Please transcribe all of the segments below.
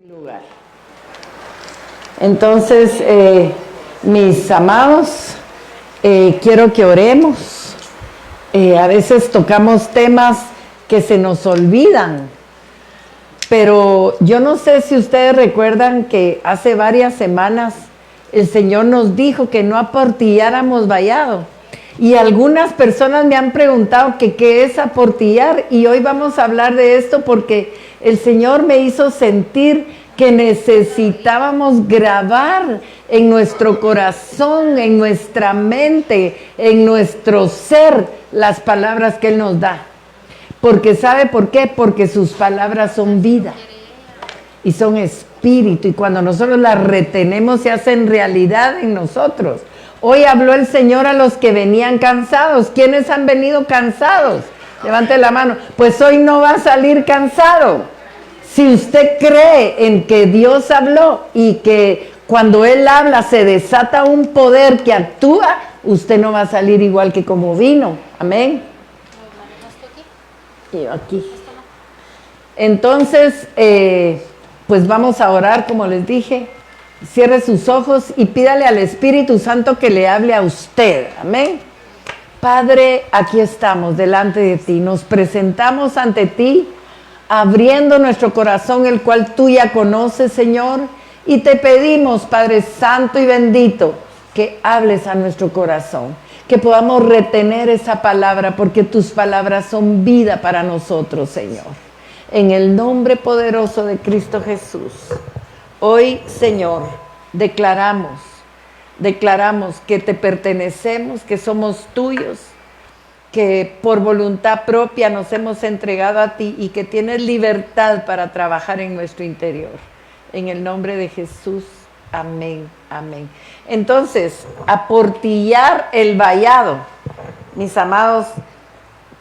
lugar. Entonces, mis amados, quiero que oremos. A veces tocamos temas que se nos olvidan, pero yo no sé si ustedes recuerdan que hace varias semanas el Señor nos dijo que no aportilláramos vallado. Y algunas personas me han preguntado que qué es aportillar, y hoy vamos a hablar de esto porque el Señor me hizo sentir que necesitábamos grabar en nuestro corazón, en nuestra mente, en nuestro ser, las palabras que Él nos da. Porque ¿sabe por qué? Porque sus palabras son vida y son espíritu, y cuando nosotros las retenemos se hacen realidad en nosotros. Hoy habló el Señor a los que venían cansados. ¿Quiénes han venido cansados? Levante la mano. Pues hoy no va a salir cansado. Si usted cree en que Dios habló y que cuando Él habla se desata un poder que actúa, usted no va a salir igual que como vino. Amén. Y yo aquí. Entonces, pues vamos a orar, como les dije. Cierre sus ojos y pídale al Espíritu Santo que le hable a usted. Amén. Padre, aquí estamos delante de ti. Nos presentamos ante ti, abriendo nuestro corazón, el cual tú ya conoces, Señor. Y te pedimos, Padre Santo y bendito, que hables a nuestro corazón. Que podamos retener esa palabra, porque tus palabras son vida para nosotros, Señor. En el nombre poderoso de Cristo Jesús. Hoy, Señor, declaramos que te pertenecemos, que somos tuyos, que por voluntad propia nos hemos entregado a ti y que tienes libertad para trabajar en nuestro interior. En el nombre de Jesús, amén, amén. Entonces, aportillar el vallado, mis amados,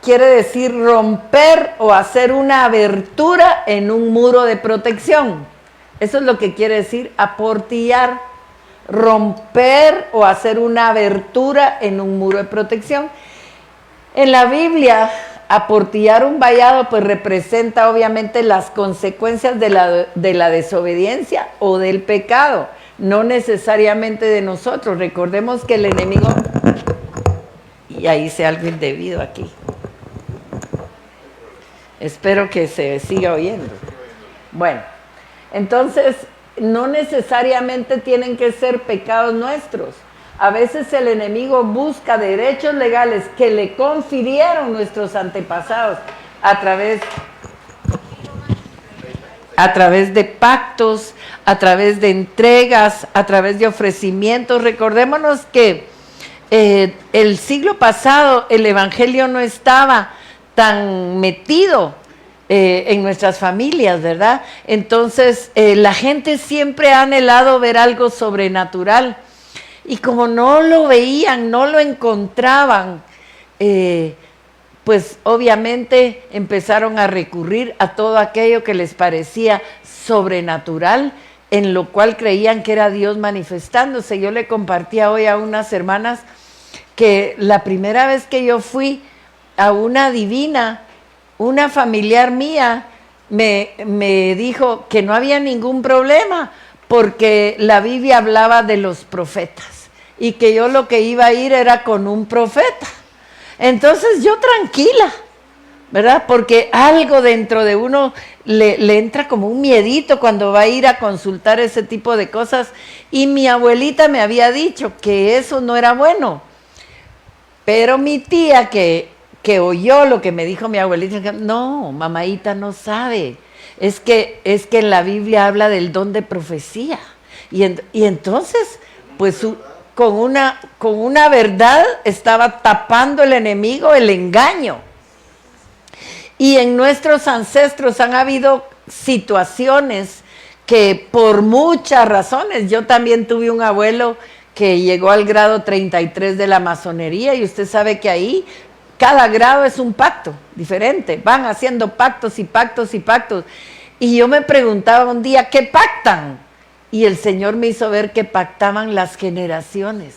quiere decir romper o hacer una abertura en un muro de protección. Eso es lo que quiere decir aportillar, romper o hacer una abertura en un muro de protección. En la Biblia, aportillar un vallado pues representa obviamente las consecuencias de la desobediencia o del pecado, no necesariamente de nosotros. Recordemos que el enemigo, y ahí hice algo indebido aquí, espero que se siga oyendo. Bueno, entonces, no necesariamente tienen que ser pecados nuestros. A veces el enemigo busca derechos legales que le confirieron nuestros antepasados a través de pactos, a través de entregas, a través de ofrecimientos. Recordémonos que el siglo pasado el evangelio no estaba tan metido en nuestras familias, ¿verdad? Entonces, la gente siempre ha anhelado ver algo sobrenatural. Y como no lo veían, no lo encontraban, pues obviamente empezaron a recurrir a todo aquello que les parecía sobrenatural, en lo cual creían que era Dios manifestándose. Yo le compartía hoy a unas hermanas que la primera vez que yo fui a una divina, una familiar mía me dijo que no había ningún problema porque la Biblia hablaba de los profetas y que yo lo que iba a ir era con un profeta. Entonces yo tranquila, ¿verdad? Porque algo dentro de uno le entra como un miedito cuando va a ir a consultar ese tipo de cosas. Y mi abuelita me había dicho que eso no era bueno. Pero mi tía que oyó lo que me dijo mi abuelita, no, mamaita no sabe, es que en la Biblia habla del don de profecía, y entonces, pues con una verdad estaba tapando el enemigo el engaño. Y en nuestros ancestros han habido situaciones que por muchas razones, yo también tuve un abuelo que llegó al grado 33 de la masonería, y usted sabe que ahí cada grado es un pacto diferente, van haciendo pactos y pactos y pactos. Y yo me preguntaba un día, ¿qué pactan? Y el Señor me hizo ver que pactaban las generaciones.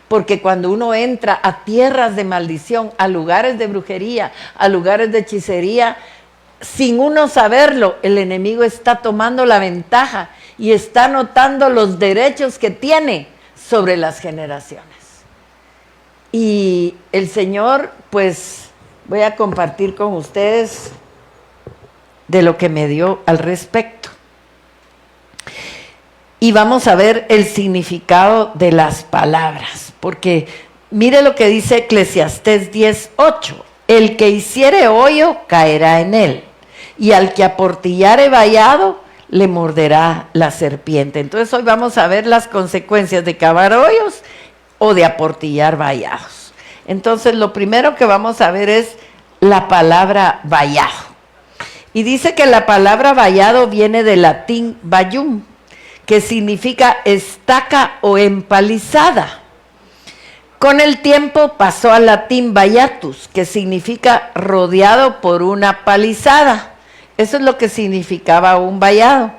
Porque cuando uno entra a tierras de maldición, a lugares de brujería, a lugares de hechicería, sin uno saberlo, el enemigo está tomando la ventaja y está notando los derechos que tiene sobre las generaciones. Y el Señor, pues, voy a compartir con ustedes de lo que me dio al respecto. Y vamos a ver el significado de las palabras, porque mire lo que dice Eclesiastés 10:8. El que hiciere hoyo caerá en él, y al que aportillare vallado le morderá la serpiente. Entonces hoy vamos a ver las consecuencias de cavar hoyos o de aportillar vallados. Entonces lo primero que vamos a ver es la palabra vallado. Y dice que la palabra vallado viene del latín vallum, que significa estaca o empalizada. Con el tiempo pasó al latín vallatus, que significa rodeado por una palizada. Eso es lo que significaba un vallado.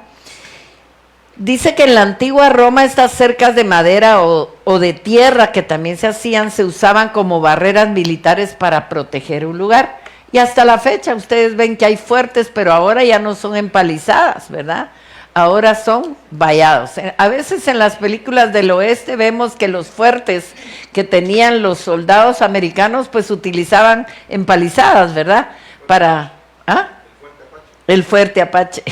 Dice que en la antigua Roma estas cercas de madera o de tierra que también se hacían, se usaban como barreras militares para proteger un lugar. Y hasta la fecha ustedes ven que hay fuertes, pero ahora ya no son empalizadas, ¿verdad? Ahora son vallados. A veces en las películas del oeste vemos que los fuertes que tenían los soldados americanos pues utilizaban empalizadas, ¿verdad? Para el fuerte Apache.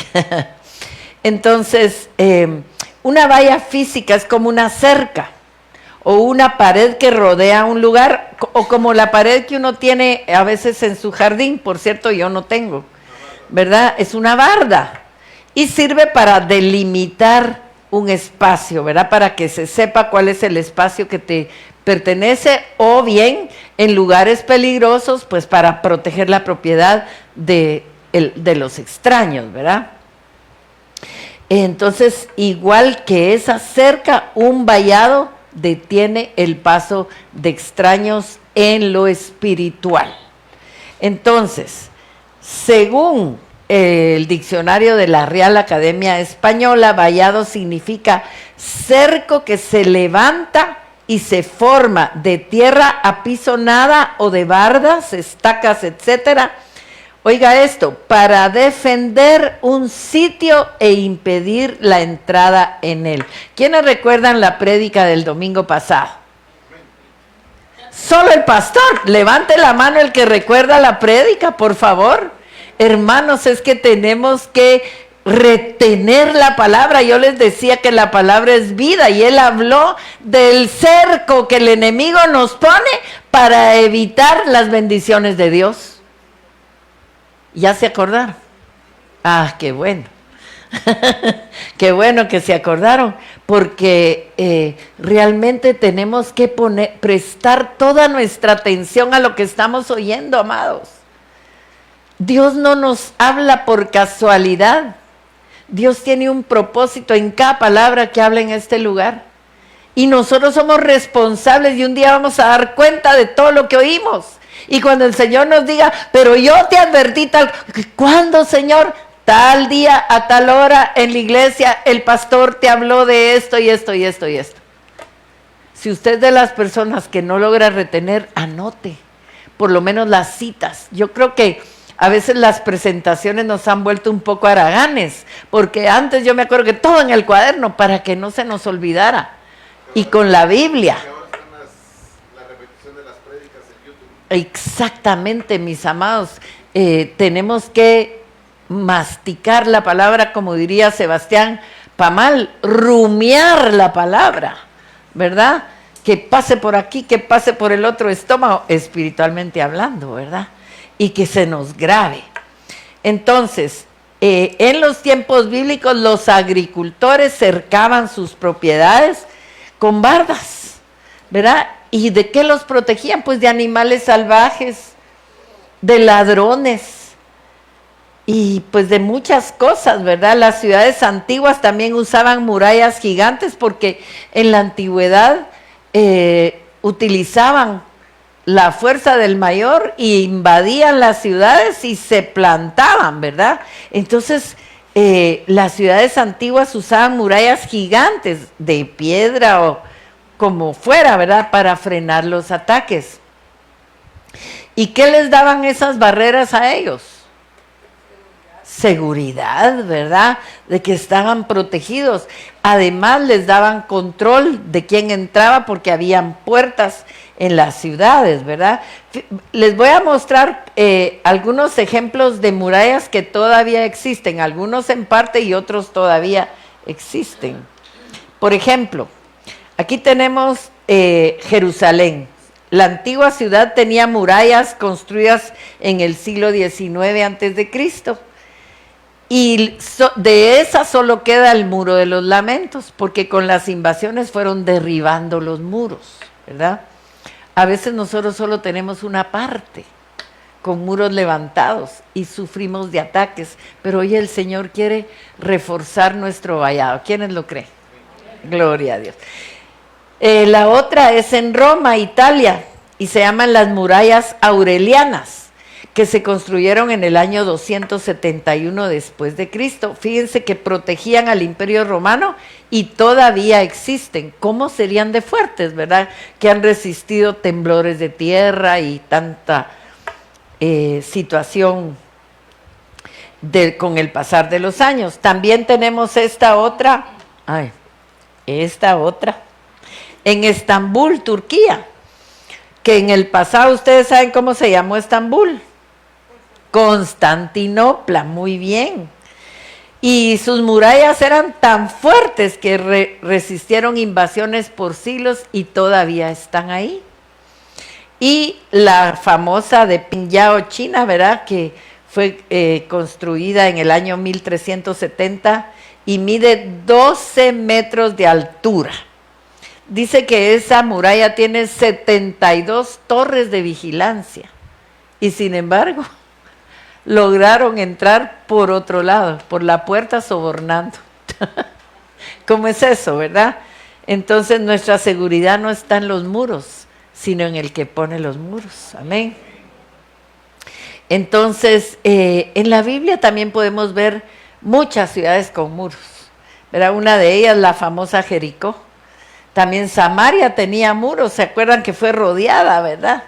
Entonces, una valla física es como una cerca o una pared que rodea un lugar, o como la pared que uno tiene a veces en su jardín. Por cierto, yo no tengo, ¿verdad? Es una barda. Y sirve para delimitar un espacio, ¿verdad? Para que se sepa cuál es el espacio que te pertenece, o bien en lugares peligrosos, pues para proteger la propiedad de los extraños, ¿verdad? Entonces, igual que esa cerca, un vallado detiene el paso de extraños en lo espiritual. Entonces, según el diccionario de la Real Academia Española, vallado significa cerco que se levanta y se forma de tierra apisonada o de bardas, estacas, etcétera. Oiga esto, para defender un sitio e impedir la entrada en él. ¿Quiénes recuerdan la prédica del domingo pasado? Solo el pastor. Levante la mano el que recuerda la prédica, por favor. Hermanos, es que tenemos que retener la palabra. Yo les decía que la palabra es vida, y él habló del cerco que el enemigo nos pone para evitar las bendiciones de Dios. ¿Ya se acordaron? Ah, qué bueno. Qué bueno que se acordaron, porque realmente tenemos que prestar toda nuestra atención a lo que estamos oyendo, amados. Dios no nos habla por casualidad. Dios tiene un propósito en cada palabra que habla en este lugar. Y nosotros somos responsables, y un día vamos a dar cuenta de todo lo que oímos. Y cuando el Señor nos diga, pero yo te advertí tal, ¿cuándo, Señor? Tal día, a tal hora, en la iglesia, el pastor te habló de esto y esto y esto y esto. Si usted es de las personas que no logra retener, anote por lo menos las citas. Yo creo que a veces las presentaciones nos han vuelto un poco haraganes, porque antes yo me acuerdo que todo en el cuaderno para que no se nos olvidara. Y con la Biblia. La repetición de las prédicas en YouTube. Exactamente, mis amados. Tenemos que masticar la palabra, como diría Sebastián Pamal, rumiar la palabra, ¿verdad? Que pase por aquí, que pase por el otro estómago, espiritualmente hablando, ¿verdad? Y que se nos grabe. Entonces, en los tiempos bíblicos, los agricultores cercaban sus propiedades con bardas, ¿verdad? ¿Y de qué los protegían? Pues de animales salvajes, de ladrones, y pues de muchas cosas, ¿verdad? Las ciudades antiguas también usaban murallas gigantes, porque en la antigüedad utilizaban la fuerza del mayor y invadían las ciudades y se plantaban, ¿verdad? Entonces, las ciudades antiguas usaban murallas gigantes de piedra o como fuera, ¿verdad? Para frenar los ataques. ¿Y qué les daban esas barreras a ellos? seguridad, ¿verdad? De que estaban protegidos. Además les daban control de quién entraba porque habían puertas en las ciudades, ¿verdad? Les voy a mostrar algunos ejemplos de murallas que todavía existen, algunos en parte y otros todavía existen. Por ejemplo, aquí tenemos Jerusalén. La antigua ciudad tenía murallas construidas en el siglo XIX antes de Cristo. Y de esa solo queda el muro de los lamentos, porque con las invasiones fueron derribando los muros, ¿verdad? A veces nosotros solo tenemos una parte, con muros levantados, y sufrimos de ataques, pero hoy el Señor quiere reforzar nuestro vallado. ¿Quiénes lo creen? Gloria a Dios. La otra es en Roma, Italia, y se llaman las murallas aurelianas, que se construyeron en el año 271 después de Cristo. Fíjense que protegían al Imperio Romano y todavía existen. ¿Cómo serían de fuertes, verdad? Que han resistido temblores de tierra y tanta situación con el pasar de los años. También tenemos esta otra, en Estambul, Turquía, que en el pasado, ustedes saben cómo se llamó Estambul. Constantinopla, muy bien. Y sus murallas eran tan fuertes que resistieron invasiones por siglos y todavía están ahí. Y la famosa de Pingyao, China, ¿verdad? Que fue construida en el año 1370 y mide 12 metros de altura. Dice que esa muralla tiene 72 torres de vigilancia y sin embargo lograron entrar por otro lado, por la puerta sobornando. ¿Cómo es eso, verdad? Entonces nuestra seguridad no está en los muros, sino en el que pone los muros. Amén. Entonces, en la Biblia también podemos ver muchas ciudades con muros, ¿verdad? Una de ellas, la famosa Jericó. También Samaria tenía muros, ¿se acuerdan que fue rodeada, verdad?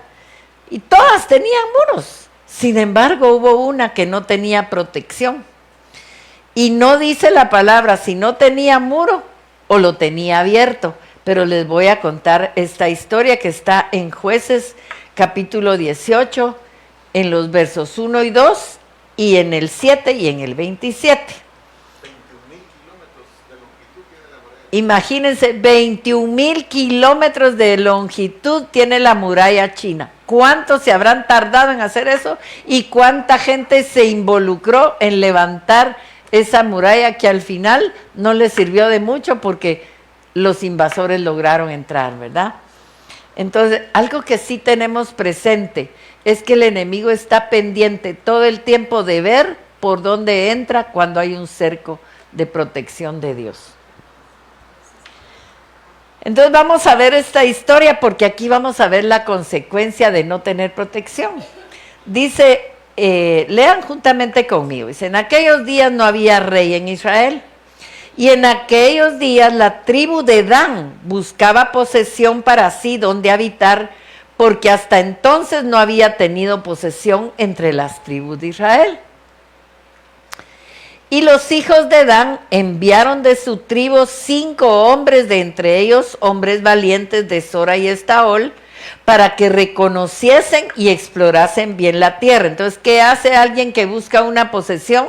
Y todas tenían muros. Sin embargo, hubo una que no tenía protección. Y no dice la palabra si no tenía muro o lo tenía abierto. Pero les voy a contar esta historia que está en Jueces capítulo 18, en los versos 1 y 2, y en el 7 y en el 27. Imagínense, 21,000 kilómetros de longitud tiene la muralla china. ¿Cuánto se habrán tardado en hacer eso? ¿Y cuánta gente se involucró en levantar esa muralla que al final no les sirvió de mucho porque los invasores lograron entrar, ¿verdad? Entonces, algo que sí tenemos presente es que el enemigo está pendiente todo el tiempo de ver por dónde entra cuando hay un cerco de protección de Dios. Entonces vamos a ver esta historia porque aquí vamos a ver la consecuencia de no tener protección. Dice, lean juntamente conmigo, dice, en aquellos días no había rey en Israel y en aquellos días la tribu de Dan buscaba posesión para sí donde habitar porque hasta entonces no había tenido posesión entre las tribus de Israel. Y los hijos de Dan enviaron de su tribu 5 hombres, de entre ellos hombres valientes de Sora y Estaol, para que reconociesen y explorasen bien la tierra. Entonces, ¿qué hace alguien que busca una posesión?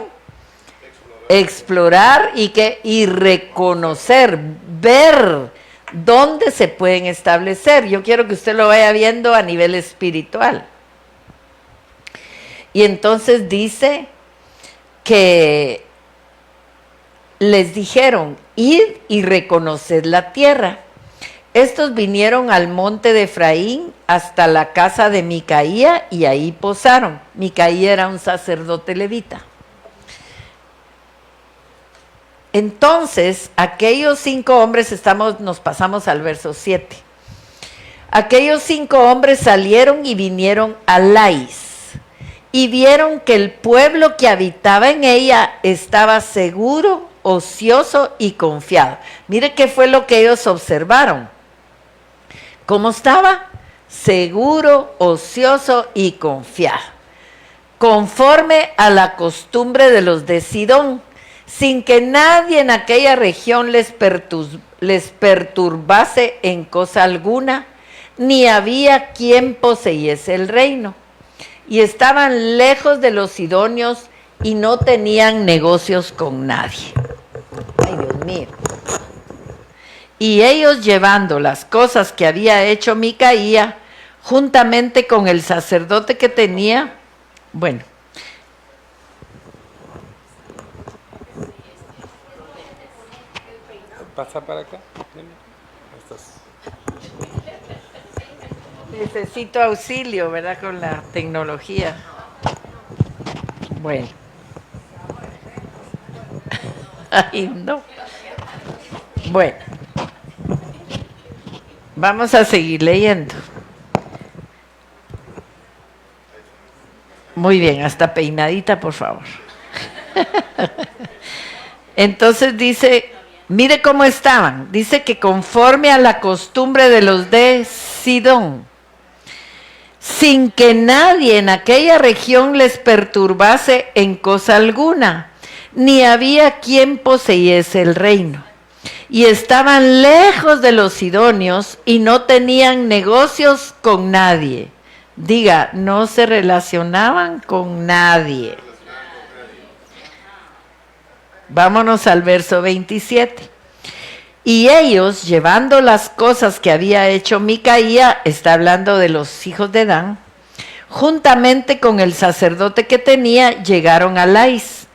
Explorar y reconocer, ver dónde se pueden establecer. Yo quiero que usted lo vaya viendo a nivel espiritual. Y entonces dice que les dijeron, id y reconoced la tierra. Estos vinieron al monte de Efraín hasta la casa de Micaía y ahí posaron. Micaía era un sacerdote levita. Entonces, aquellos 5 hombres, nos pasamos al verso 7. Aquellos 5 hombres salieron y vinieron a Lais. Y vieron que el pueblo que habitaba en ella estaba seguro, ocioso y confiado. Mire qué fue lo que ellos observaron. ¿Cómo estaba? Seguro, ocioso y confiado. conforme a la costumbre de los de Sidón, sin que nadie en aquella región les perturbase en cosa alguna, ni había quien poseyese el reino. Y estaban lejos de los sidonios y no tenían negocios con nadie. Ay, Dios mío. Y ellos llevando las cosas que había hecho Micaía, juntamente con el sacerdote que tenía, bueno. Pasa para acá. Necesito auxilio, ¿verdad? Con la tecnología. Bueno. Ay, no. Bueno. Vamos a seguir leyendo. Muy bien, hasta peinadita, por favor. Entonces dice, mire cómo estaban. Dice que conforme a la costumbre de los de Sidón, sin que nadie en aquella región les perturbase en cosa alguna, ni había quien poseyese el reino. Y estaban lejos de los sidonios y no tenían negocios con nadie. Diga, no se relacionaban con nadie. Vámonos al verso 27. Y ellos, llevando las cosas que había hecho Micaía, está hablando de los hijos de Dan, juntamente con el sacerdote que tenía, llegaron a Lais,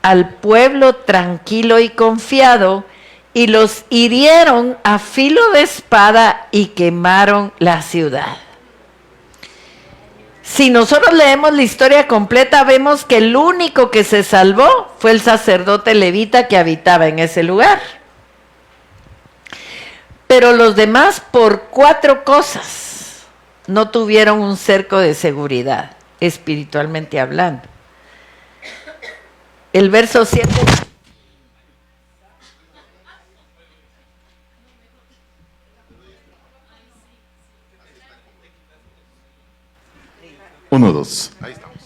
al pueblo tranquilo y confiado, y los hirieron a filo de espada y quemaron la ciudad. Si nosotros leemos la historia completa, vemos que el único que se salvó fue el sacerdote levita que habitaba en ese lugar. Pero los demás, por 4 cosas, no tuvieron un cerco de seguridad, espiritualmente hablando. El verso 7. 1, 2. Ahí estamos.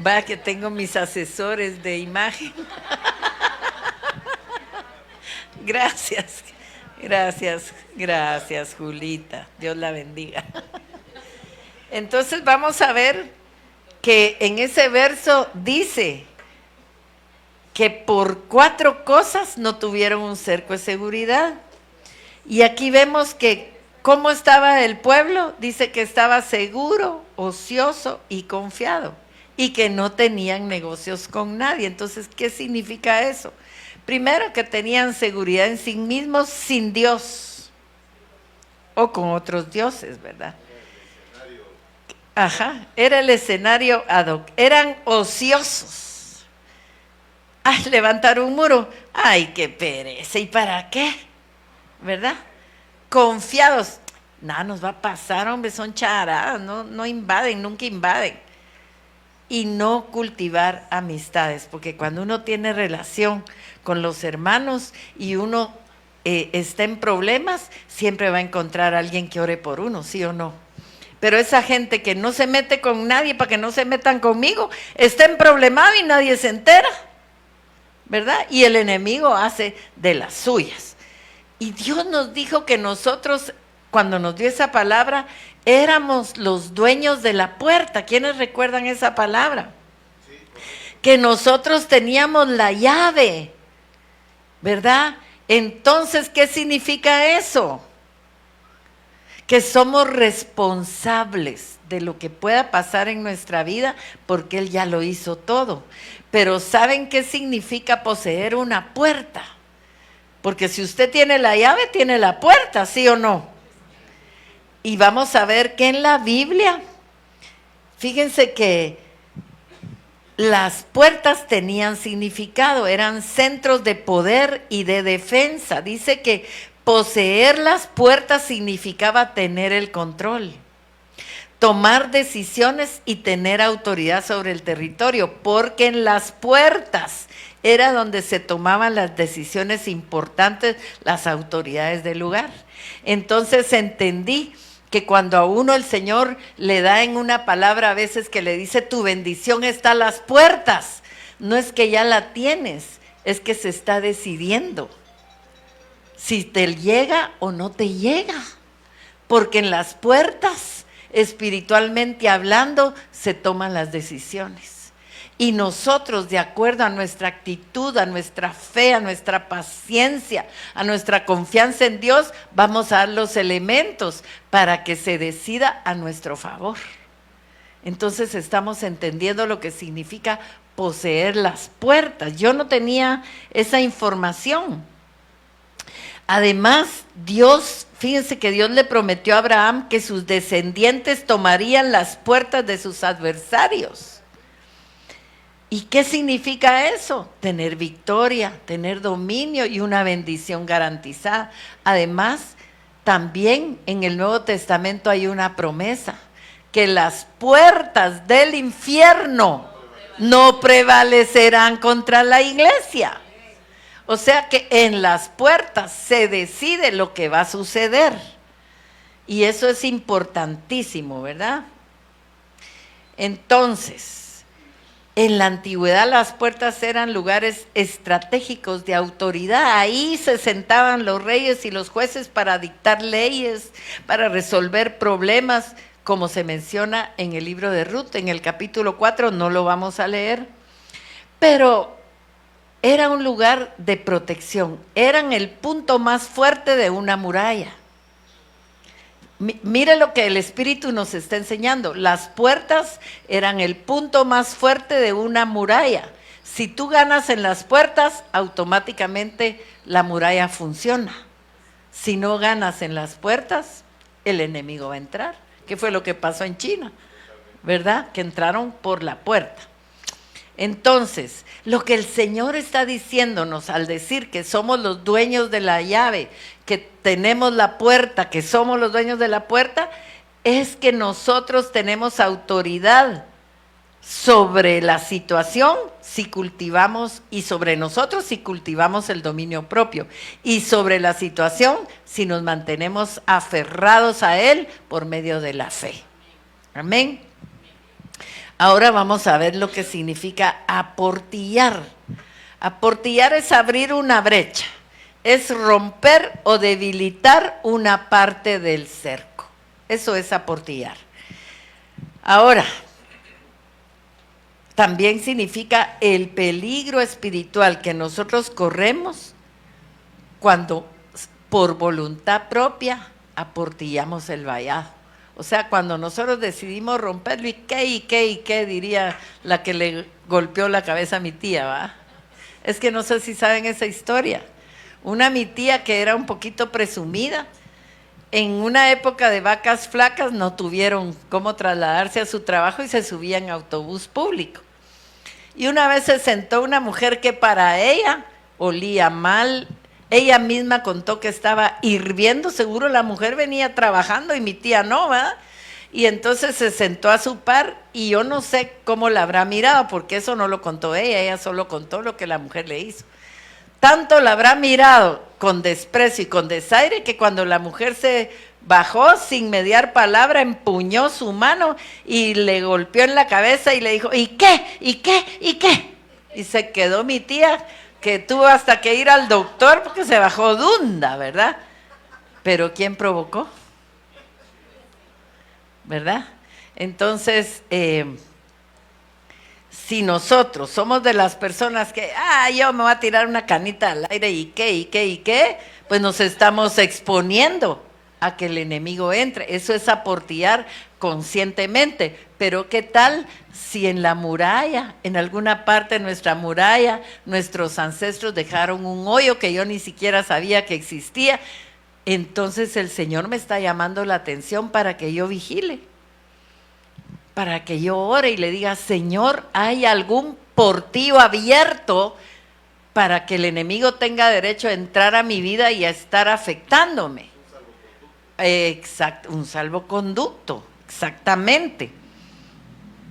Va que tengo mis asesores de imagen. Gracias, gracias, Julita. Dios la bendiga. Entonces vamos a ver que en ese verso dice que por 4 cosas no tuvieron un cerco de seguridad. Y aquí vemos que ¿cómo estaba el pueblo? Dice que estaba seguro, ocioso y confiado, y que no tenían negocios con nadie. Entonces, ¿qué significa eso? Primero, que tenían seguridad en sí mismos sin Dios, o con otros dioses, ¿verdad? Ajá, era el escenario ad hoc. Eran ociosos. Ay, levantar un muro. Ay, qué pereza. ¿Y para qué? ¿Verdad? Confiados, nada nos va a pasar, hombre, son charadas, no invaden, nunca invaden. Y no cultivar amistades, porque cuando uno tiene relación con los hermanos y uno está en problemas, siempre va a encontrar a alguien que ore por uno, ¿sí o no? Pero esa gente que no se mete con nadie para que no se metan conmigo, está en problemado y nadie se entera, ¿verdad? Y el enemigo hace de las suyas. Y Dios nos dijo que nosotros, cuando nos dio esa palabra, éramos los dueños de la puerta. ¿Quiénes recuerdan esa palabra? Sí. Que nosotros teníamos la llave, ¿verdad? Entonces, ¿qué significa eso? Que somos responsables de lo que pueda pasar en nuestra vida, porque Él ya lo hizo todo. Pero ¿saben qué significa poseer una puerta? Porque si usted tiene la llave, tiene la puerta, ¿sí o no? Y vamos a ver que en la Biblia, fíjense que las puertas tenían significado, eran centros de poder y de defensa. Dice que poseer las puertas significaba tener el control, tomar decisiones y tener autoridad sobre el territorio, porque en las puertas era donde se tomaban las decisiones importantes, las autoridades del lugar. Entonces entendí que cuando a uno el Señor le da en una palabra a veces que le dice tu bendición está a las puertas, no es que ya la tienes, es que se está decidiendo si te llega o no te llega, porque en las puertas, espiritualmente hablando, se toman las decisiones. Y nosotros, de acuerdo a nuestra actitud, a nuestra fe, a nuestra paciencia, a nuestra confianza en Dios, vamos a dar los elementos para que se decida a nuestro favor. Entonces estamos entendiendo lo que significa poseer las puertas. Yo no tenía esa información. Además, fíjense que Dios le prometió a Abraham que sus descendientes tomarían las puertas de sus adversarios. ¿Y qué significa eso? Tener victoria, tener dominio y una bendición garantizada. Además, también en el Nuevo Testamento hay una promesa, que las puertas del infierno no prevalecerán contra la iglesia. O sea que en las puertas se decide lo que va a suceder. Y eso es importantísimo, ¿verdad? Entonces, en la antigüedad las puertas eran lugares estratégicos de autoridad. Ahí se sentaban los reyes y los jueces para dictar leyes, para resolver problemas, como se menciona en el libro de Ruth, en el capítulo 4, no lo vamos a leer. Pero era un lugar de protección, eran el punto más fuerte de una muralla. Mire lo que el Espíritu nos está enseñando. Las puertas eran el punto más fuerte de una muralla. Si tú ganas en las puertas, automáticamente la muralla funciona. Si no ganas en las puertas, el enemigo va a entrar. ¿Qué fue lo que pasó en China? ¿Verdad? Que entraron por la puerta. Entonces, lo que el Señor está diciéndonos al decir que somos los dueños de la llave, que tenemos la puerta, que somos los dueños de la puerta, es que nosotros tenemos autoridad sobre la situación si cultivamos, y sobre nosotros si cultivamos el dominio propio, y sobre la situación si nos mantenemos aferrados a Él por medio de la fe. Amén. Ahora vamos a ver lo que significa aportillar. Aportillar es abrir una brecha, es romper o debilitar una parte del cerco. Eso es aportillar. Ahora, también significa el peligro espiritual que nosotros corremos cuando por voluntad propia aportillamos el vallado. O sea, cuando nosotros decidimos romperlo, ¿y qué? Diría la que le golpeó la cabeza a mi tía, ¿va? Es que no sé si saben esa historia. Mi tía que era un poquito presumida, en una época de vacas flacas no tuvieron cómo trasladarse a su trabajo y se subían en autobús público. Y una vez se sentó una mujer que para ella olía mal. Ella misma contó que estaba hirviendo, seguro la mujer venía trabajando y mi tía no, ¿verdad? Y entonces se sentó a su par y yo no sé cómo la habrá mirado, porque eso no lo contó ella solo contó lo que la mujer le hizo. Tanto la habrá mirado con desprecio y con desaire que cuando la mujer se bajó sin mediar palabra, empuñó su mano y le golpeó en la cabeza y le dijo, ¿y qué? Y se quedó mi tía, que tuvo hasta que ir al doctor porque se bajó dunda, ¿verdad? Pero ¿quién provocó? ¿Verdad? Entonces, si nosotros somos de las personas que, yo me voy a tirar una canita al aire y qué, pues nos estamos exponiendo a que el enemigo entre. Eso es aportillar conscientemente. Pero ¿qué tal si en la muralla, en alguna parte de nuestra muralla, nuestros ancestros dejaron un hoyo que yo ni siquiera sabía que existía? Entonces el Señor me está llamando la atención para que yo vigile, para que yo ore y le diga, Señor, ¿hay algún portillo abierto para que el enemigo tenga derecho a entrar a mi vida y a estar afectándome? Exacto, un salvoconducto, exactamente.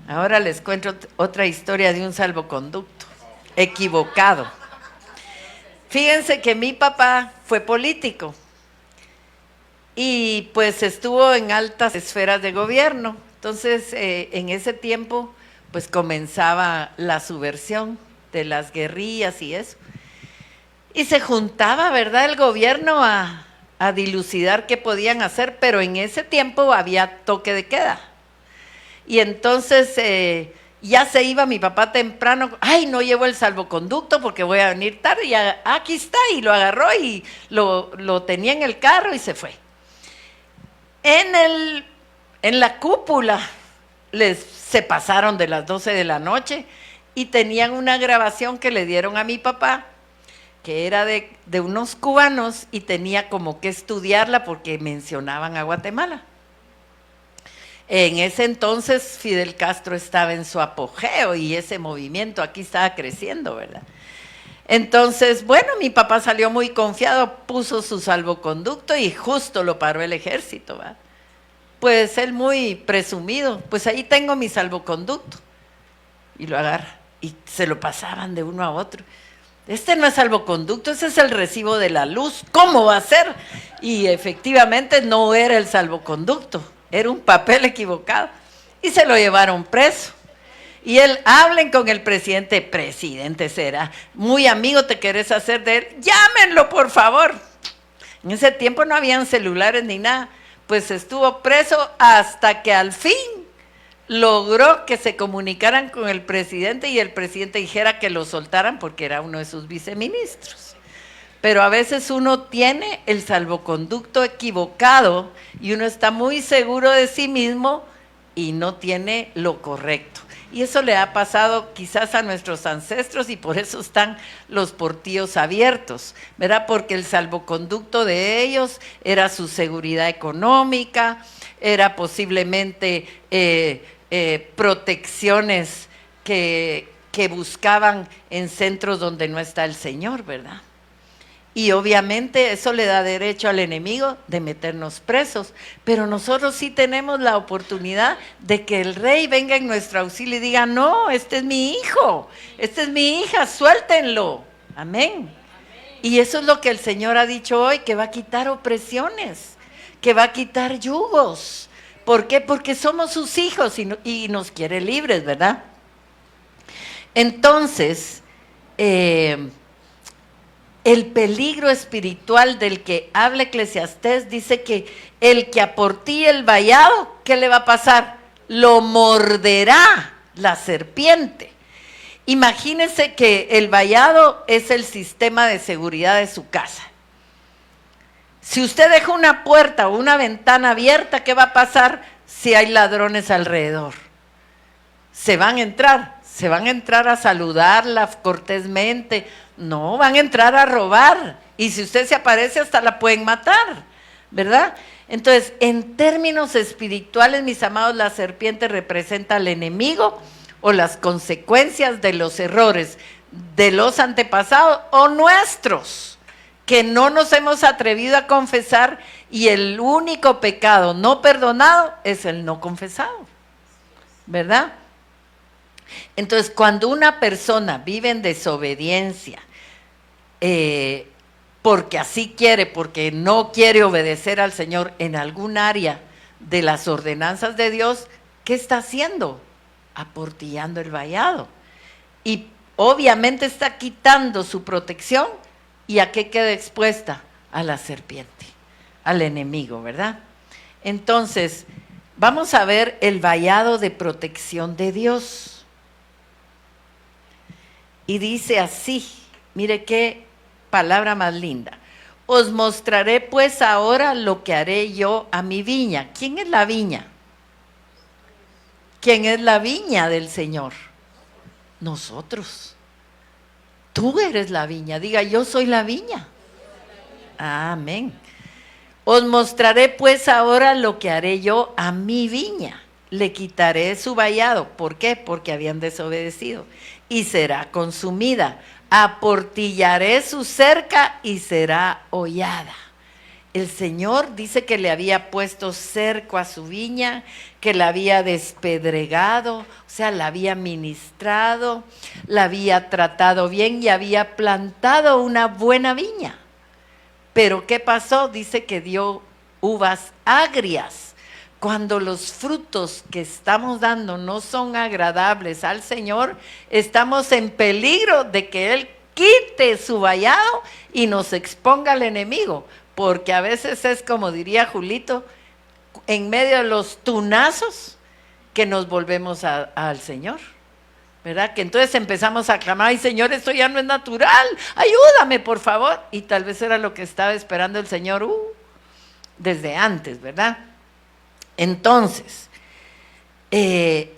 Ahora les cuento otra historia de un salvoconducto equivocado. Fíjense que mi papá fue político y pues estuvo en altas esferas de gobierno. Entonces, en ese tiempo, pues comenzaba la subversión de las guerrillas y eso. Y se juntaba, ¿verdad?, el gobierno a dilucidar qué podían hacer, pero en ese tiempo había toque de queda. Y entonces ya se iba mi papá temprano, ay, no llevo el salvoconducto porque voy a venir tarde, y aquí está, y lo agarró y lo tenía en el carro y se fue. En la cúpula se pasaron de las 12 de la noche y tenían una grabación que le dieron a mi papá, que era de unos cubanos, y tenía como que estudiarla porque mencionaban a Guatemala. En ese entonces Fidel Castro estaba en su apogeo y ese movimiento aquí estaba creciendo, ¿verdad? Entonces, bueno, mi papá salió muy confiado, puso su salvoconducto y justo lo paró el ejército, ¿verdad? Pues él muy presumido, pues ahí tengo mi salvoconducto. Y lo agarra y se lo pasaban de uno a otro. Este no es salvoconducto, ese es el recibo de la luz. ¿Cómo va a ser? Y efectivamente no era el salvoconducto, era un papel equivocado. Y se lo llevaron preso. Y él, hablen con el presidente. Presidente será, muy amigo te querés hacer de él, llámenlo por favor. En ese tiempo no habían celulares ni nada. Pues estuvo preso hasta que al fin logró que se comunicaran con el presidente y el presidente dijera que lo soltaran porque era uno de sus viceministros. Pero a veces uno tiene el salvoconducto equivocado y uno está muy seguro de sí mismo y no tiene lo correcto. Y eso le ha pasado quizás a nuestros ancestros y por eso están los portillos abiertos, ¿verdad? Porque el salvoconducto de ellos era su seguridad económica, era posiblemente protecciones que buscaban en centros donde no está el Señor, ¿verdad? Y obviamente eso le da derecho al enemigo de meternos presos, pero nosotros sí tenemos la oportunidad de que el rey venga en nuestro auxilio y diga, no, este es mi hijo, esta es mi hija, suéltenlo. Amén. Y eso es lo que el Señor ha dicho hoy, que va a quitar opresiones, que va a quitar yugos. ¿Por qué? Porque somos sus hijos y nos quiere libres, ¿verdad? Entonces, el peligro espiritual del que habla Eclesiastés dice que el que aportilla el vallado, ¿qué le va a pasar? Lo morderá la serpiente. Imagínense que el vallado es el sistema de seguridad de su casa. Si usted deja una puerta o una ventana abierta, ¿qué va a pasar si hay ladrones alrededor? Se van a entrar a saludarla cortésmente. No, van a entrar a robar. Y si usted se aparece, hasta la pueden matar, ¿verdad? Entonces, en términos espirituales, mis amados, la serpiente representa al enemigo o las consecuencias de los errores de los antepasados o nuestros, que no nos hemos atrevido a confesar, y el único pecado no perdonado es el no confesado, ¿verdad? Entonces, cuando una persona vive en desobediencia, porque así quiere, porque no quiere obedecer al Señor en algún área de las ordenanzas de Dios, ¿qué está haciendo? Aportillando el vallado. Y obviamente está quitando su protección. ¿Y a qué queda expuesta? A la serpiente, al enemigo, ¿verdad? Entonces, vamos a ver el vallado de protección de Dios. Y dice así, mire qué palabra más linda. Os mostraré pues ahora lo que haré yo a mi viña. ¿Quién es la viña? ¿Quién es la viña del Señor? Nosotros. Tú eres la viña. Diga, yo soy la viña. Amén. Os mostraré pues ahora lo que haré yo a mi viña. Le quitaré su vallado. ¿Por qué? Porque habían desobedecido. Y será consumida. Aportillaré su cerca y será hollada. El Señor dice que le había puesto cerco a su viña, que la había despedregado, o sea, la había ministrado, la había tratado bien y había plantado una buena viña. Pero ¿qué pasó? Dice que dio uvas agrias. Cuando los frutos que estamos dando no son agradables al Señor, estamos en peligro de que Él quite su vallado y nos exponga al enemigo, porque a veces es como diría Julito, en medio de los tunazos que nos volvemos al Señor, ¿verdad? Que entonces empezamos a clamar, ay Señor, esto ya no es natural, ayúdame por favor, y tal vez era lo que estaba esperando el Señor desde antes, ¿verdad? Entonces,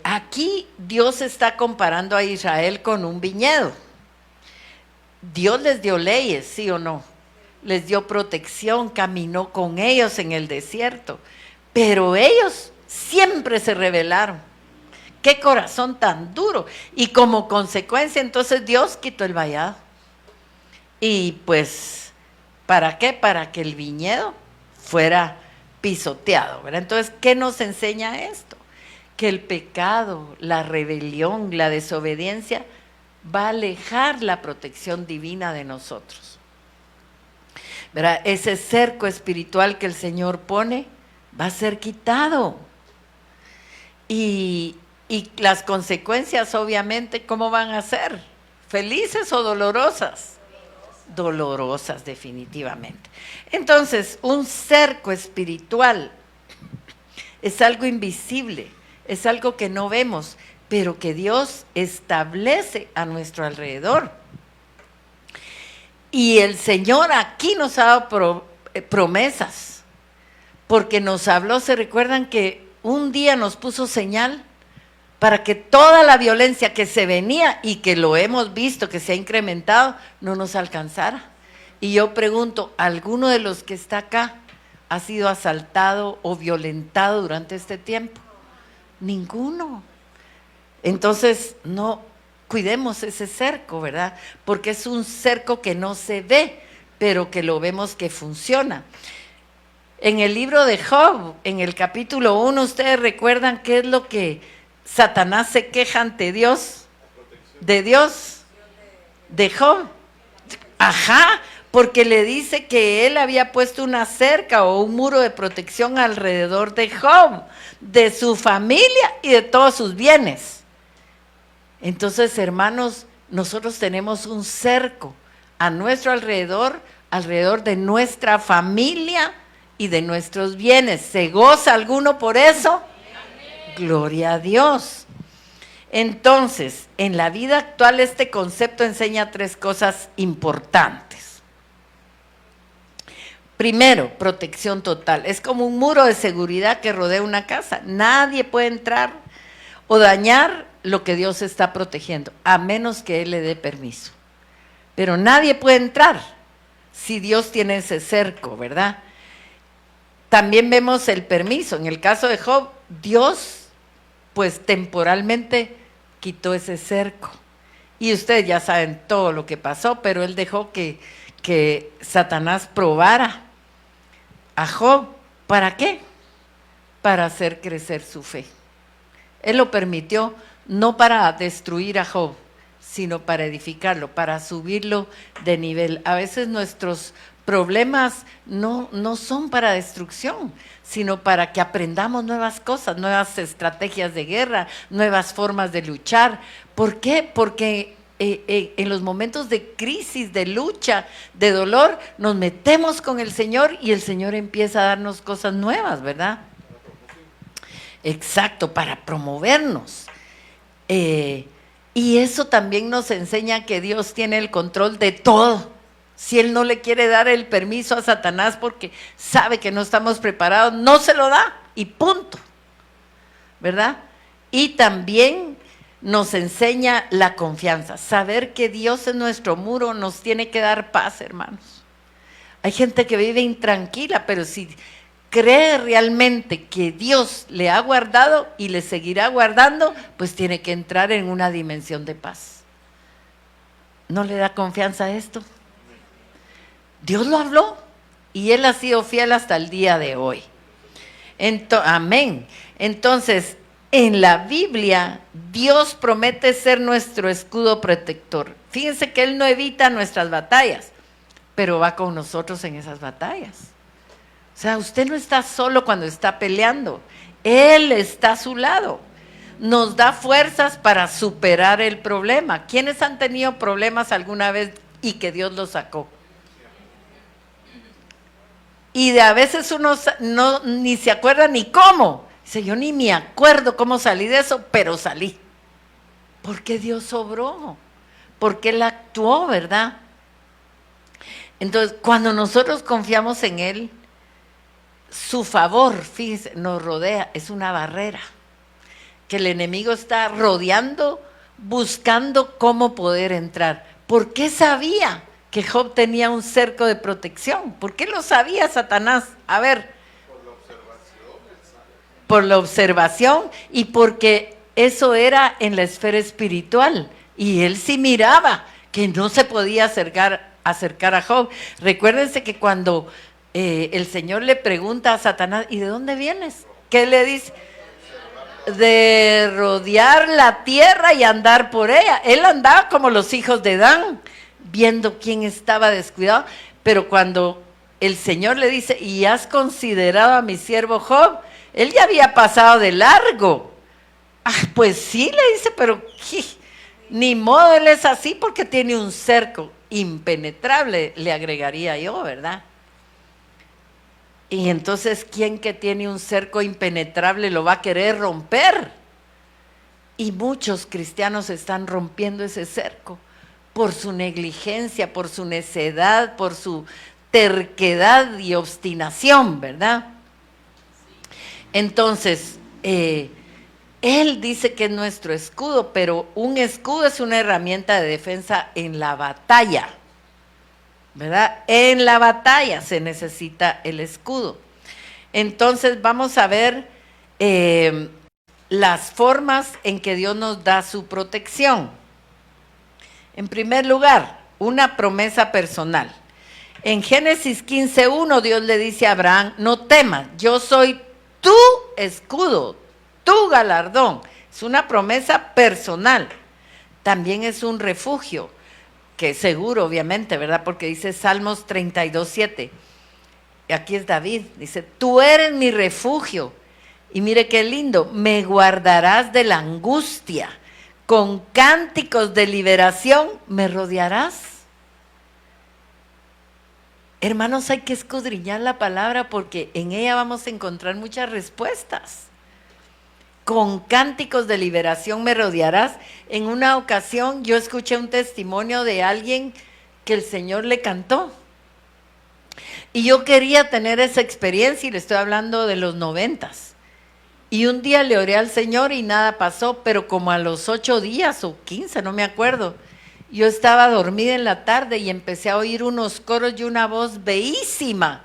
aquí Dios está comparando a Israel con un viñedo. Dios les dio leyes, ¿sí o no? Les dio protección, caminó con ellos en el desierto, pero ellos siempre se rebelaron. ¡Qué corazón tan duro! Y como consecuencia, entonces Dios quitó el vallado. Y pues, ¿para qué? Para que el viñedo fuera pisoteado, ¿verdad? Entonces, ¿qué nos enseña esto? Que el pecado, la rebelión, la desobediencia va a alejar la protección divina de nosotros, ¿verdad? Ese cerco espiritual que el Señor pone va a ser quitado. Y las consecuencias, obviamente, ¿cómo van a ser? ¿Felices o dolorosas? Dolorosas, definitivamente. Entonces, un cerco espiritual es algo invisible, es algo que no vemos, pero que Dios establece a nuestro alrededor. Y el Señor aquí nos ha dado promesas, porque nos habló, ¿se recuerdan que un día nos puso señal para que toda la violencia que se venía y que lo hemos visto que se ha incrementado, no nos alcanzara? Y yo pregunto, ¿alguno de los que está acá ha sido asaltado o violentado durante este tiempo? Ninguno. Entonces, no cuidemos ese cerco, ¿verdad? Porque es un cerco que no se ve, pero que lo vemos que funciona. En el libro de Job, en el capítulo 1, ustedes recuerdan qué es lo que Satanás se queja ante Dios, de Dios, de Job. Ajá, porque le dice que él había puesto una cerca o un muro de protección alrededor de Job, de su familia y de todos sus bienes. Entonces, hermanos, nosotros tenemos un cerco a nuestro alrededor, alrededor de nuestra familia y de nuestros bienes. ¿Se goza alguno por eso? Gloria a Dios. Entonces, en la vida actual este concepto enseña tres cosas importantes. Primero, protección total. Es como un muro de seguridad que rodea una casa. Nadie puede entrar o dañar lo que Dios está protegiendo, a menos que Él le dé permiso. Pero nadie puede entrar si Dios tiene ese cerco, ¿verdad? También vemos el permiso. En el caso de Job, Dios pues temporalmente quitó ese cerco. Y ustedes ya saben todo lo que pasó, pero él dejó que Satanás probara a Job. ¿Para qué? Para hacer crecer su fe. Él lo permitió no para destruir a Job, sino para edificarlo, para subirlo de nivel. A veces nuestros problemas no son para destrucción, sino para que aprendamos nuevas cosas, nuevas estrategias de guerra, nuevas formas de luchar. ¿Por qué? Porque en los momentos de crisis, de lucha, de dolor, nos metemos con el Señor y el Señor empieza a darnos cosas nuevas, ¿verdad? Exacto, para promovernos. Y eso también nos enseña que Dios tiene el control de todo. Si Él no le quiere dar el permiso a Satanás porque sabe que no estamos preparados, no se lo da y punto, ¿verdad? Y también nos enseña la confianza. Saber que Dios es nuestro muro nos tiene que dar paz, hermanos. Hay gente que vive intranquila, pero si cree realmente que Dios le ha guardado y le seguirá guardando, pues tiene que entrar en una dimensión de paz. ¿No le da confianza a esto? Dios lo habló y Él ha sido fiel hasta el día de hoy. Amén. Entonces, en la Biblia, Dios promete ser nuestro escudo protector. Fíjense que Él no evita nuestras batallas, pero va con nosotros en esas batallas. O sea, usted no está solo cuando está peleando. Él está a su lado. Nos da fuerzas para superar el problema. ¿Quiénes han tenido problemas alguna vez y que Dios los sacó? Y a veces uno ni se acuerda ni cómo. Dice, yo ni me acuerdo cómo salí de eso, pero salí. Porque Dios obró. Porque Él actuó, ¿verdad? Entonces, cuando nosotros confiamos en Él, su favor, fíjense, nos rodea, es una barrera que el enemigo está rodeando, buscando cómo poder entrar. ¿Por qué sabía que Job tenía un cerco de protección? ¿Por qué lo sabía Satanás? A ver. Por la observación y porque eso era en la esfera espiritual. Y él sí miraba que no se podía acercar a Job. Recuérdense que cuando el Señor le pregunta a Satanás, ¿y de dónde vienes? ¿Qué le dice? De rodear la tierra y andar por ella. Él andaba como los hijos de Dan, viendo quién estaba descuidado, pero cuando el Señor le dice, ¿y has considerado a mi siervo Job? Él ya había pasado de largo. Ah, pues sí, le dice, pero ni modo, él es así porque tiene un cerco impenetrable, le agregaría yo, ¿verdad? Y entonces, ¿quién que tiene un cerco impenetrable lo va a querer romper? Y muchos cristianos están rompiendo ese cerco por su negligencia, por su necedad, por su terquedad y obstinación, ¿verdad? Entonces, Él dice que es nuestro escudo, pero un escudo es una herramienta de defensa en la batalla, ¿verdad? En la batalla se necesita el escudo. Entonces vamos a ver las formas en que Dios nos da su protección. En primer lugar, una promesa personal. En Génesis 15:1 Dios le dice a Abraham, no temas, yo soy tu escudo, tu galardón. Es una promesa personal. También es un refugio, que es seguro, obviamente, ¿verdad? Porque dice Salmos 32:7. Y aquí es David, dice, tú eres mi refugio. Y mire qué lindo, me guardarás de la angustia, con cánticos de liberación me rodearás. Hermanos, hay que escudriñar la palabra porque en ella vamos a encontrar muchas respuestas. Con cánticos de liberación me rodearás. En una ocasión yo escuché un testimonio de alguien que el Señor le cantó. Y yo quería tener esa experiencia y le estoy hablando de los 90s. Y un día le oré al Señor y nada pasó, pero como a los 8 días o 15, no me acuerdo, yo estaba dormida en la tarde y empecé a oír unos coros y una voz bellísima.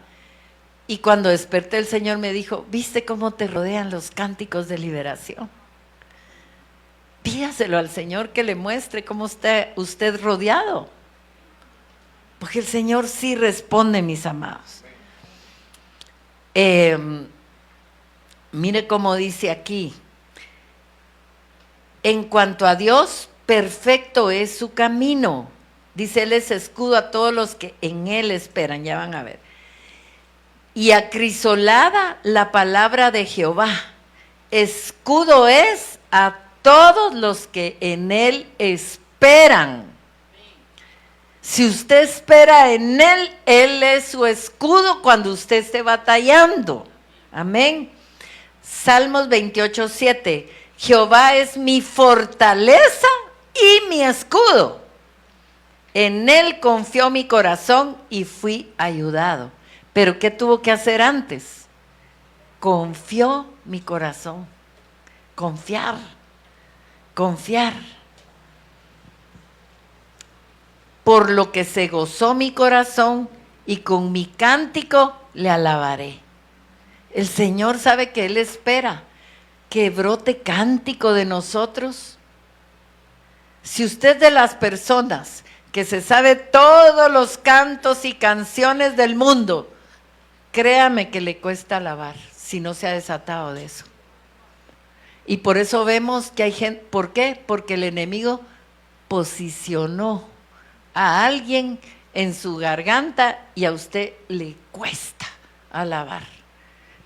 Y cuando desperté el Señor me dijo, ¿viste cómo te rodean los cánticos de liberación? Pídaselo al Señor que le muestre cómo está usted rodeado. Porque el Señor sí responde, mis amados. Mire cómo dice aquí. En cuanto a Dios, perfecto es su camino. Dice, Él es escudo a todos los que en Él esperan. Ya van a ver. Y acrisolada la palabra de Jehová. Escudo es a todos los que en Él esperan. Si usted espera en Él, Él es su escudo cuando usted esté batallando. Amén. Salmos 28:7. Jehová es mi fortaleza y mi escudo. En Él confió mi corazón y fui ayudado. Pero ¿qué tuvo que hacer antes? Confió mi corazón. Confiar. Confiar. Por lo que se gozó mi corazón y con mi cántico le alabaré. El Señor sabe que Él espera que brote cántico de nosotros. Si usted es de las personas que se sabe todos los cantos y canciones del mundo, créame que le cuesta alabar si no se ha desatado de eso. Y por eso vemos que hay gente, ¿por qué? Porque el enemigo posicionó a alguien en su garganta y a usted le cuesta alabar.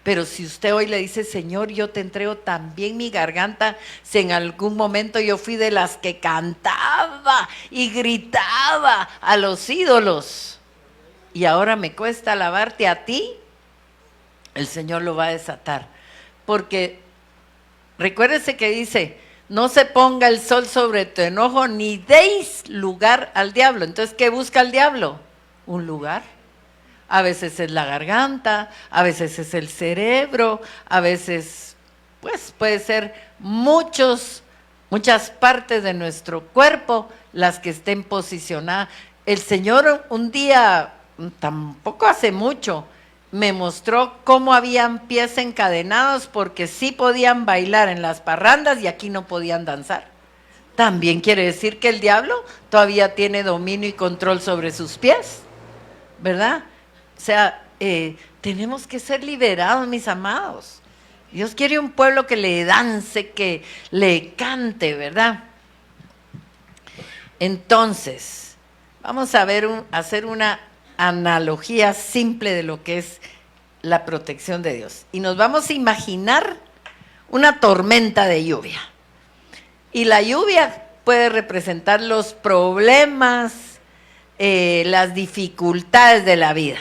Pero si usted hoy le dice, Señor, yo te entrego también mi garganta, si en algún momento yo fui de las que cantaba y gritaba a los ídolos, y ahora me cuesta alabarte a ti, el Señor lo va a desatar. Porque recuérdese que dice, no se ponga el sol sobre tu enojo, ni deis lugar al diablo. Entonces, ¿qué busca el diablo? Un lugar. A veces es la garganta, a veces es el cerebro, a veces, pues puede ser muchas partes de nuestro cuerpo las que estén posicionadas. El Señor un día, tampoco hace mucho, me mostró cómo habían pies encadenados porque sí podían bailar en las parrandas y aquí no podían danzar. También quiere decir que el diablo todavía tiene dominio y control sobre sus pies, ¿verdad? O sea, tenemos que ser liberados, mis amados. Dios quiere un pueblo que le dance, que le cante, ¿verdad? Entonces, vamos a hacer una analogía simple de lo que es la protección de Dios. Y nos vamos a imaginar una tormenta de lluvia. Y la lluvia puede representar los problemas, las dificultades de la vida.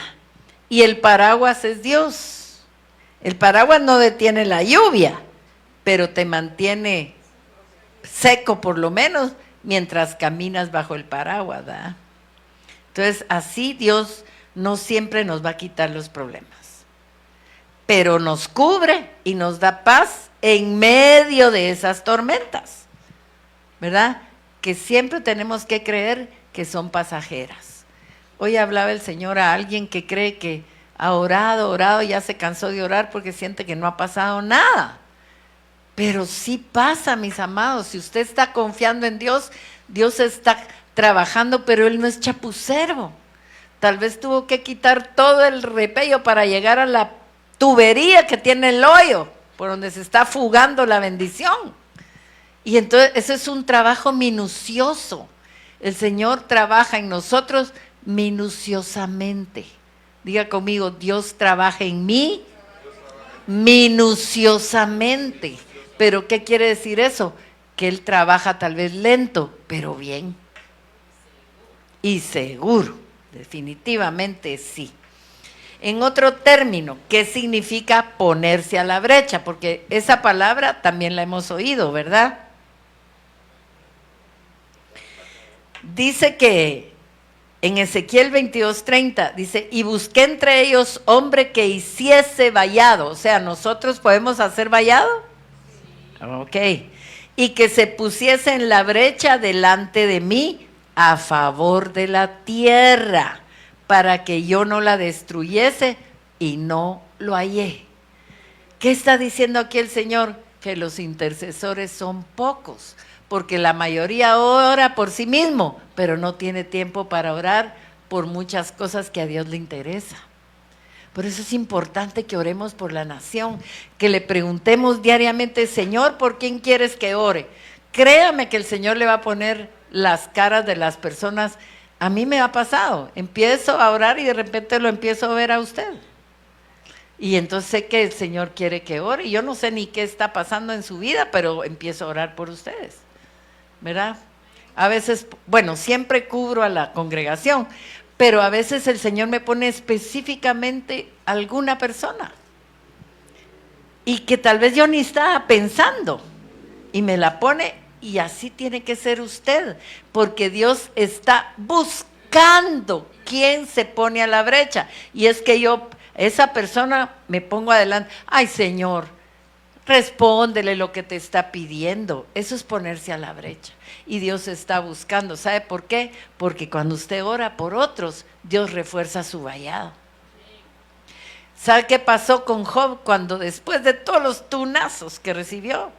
Y el paraguas es Dios. El paraguas no detiene la lluvia, pero te mantiene seco por lo menos mientras caminas bajo el paraguas, ¿verdad? Entonces, así Dios no siempre nos va a quitar los problemas, pero nos cubre y nos da paz en medio de esas tormentas, ¿verdad? Que siempre tenemos que creer que son pasajeras. Hoy hablaba el Señor a alguien que cree que ha orado, ya se cansó de orar porque siente que no ha pasado nada. Pero sí pasa, mis amados. Si usted está confiando en Dios, Dios está trabajando, pero Él no es chapucero. Tal vez tuvo que quitar todo el repello para llegar a la tubería que tiene el hoyo, por donde se está fugando la bendición. Y entonces ese es un trabajo minucioso. El Señor trabaja en nosotros minuciosamente. Diga conmigo, Dios trabaja en mí minuciosamente. ¿Pero qué quiere decir eso? Que Él trabaja tal vez lento, pero bien. Y seguro, definitivamente sí. En otro término, ¿qué significa ponerse a la brecha? Porque esa palabra también la hemos oído, ¿verdad? Dice que en Ezequiel 22:30 dice, y busqué entre ellos hombre que hiciese vallado. O sea, ¿nosotros podemos hacer vallado? Ok. Y que se pusiese en la brecha delante de mí a favor de la tierra, para que yo no la destruyese, y no lo hallé. ¿Qué está diciendo aquí el Señor? Que los intercesores son pocos, porque la mayoría ora por sí mismo, pero no tiene tiempo para orar por muchas cosas que a Dios le interesa. Por eso es importante que oremos por la nación, que le preguntemos diariamente, Señor, ¿por quién quieres que ore? Créame que el Señor le va a poner las caras de las personas. A mí me ha pasado, empiezo a orar y de repente lo empiezo a ver a usted. Y entonces sé que el Señor quiere que ore. Y yo no sé ni qué está pasando en su vida, pero empiezo a orar por ustedes, ¿verdad? A veces, bueno, siempre cubro a la congregación, pero a veces el Señor me pone específicamente a alguna persona y que tal vez yo ni estaba pensando y me la pone, y así tiene que ser usted, porque Dios está buscando quién se pone a la brecha. Y es que yo, esa persona, me pongo adelante, ay Señor, respóndele lo que te está pidiendo. Eso es ponerse a la brecha. Y Dios está buscando. ¿Sabe por qué? Porque cuando usted ora por otros, Dios refuerza su vallado. ¿Sabe qué pasó con Job cuando después de todos los tunazos que recibió,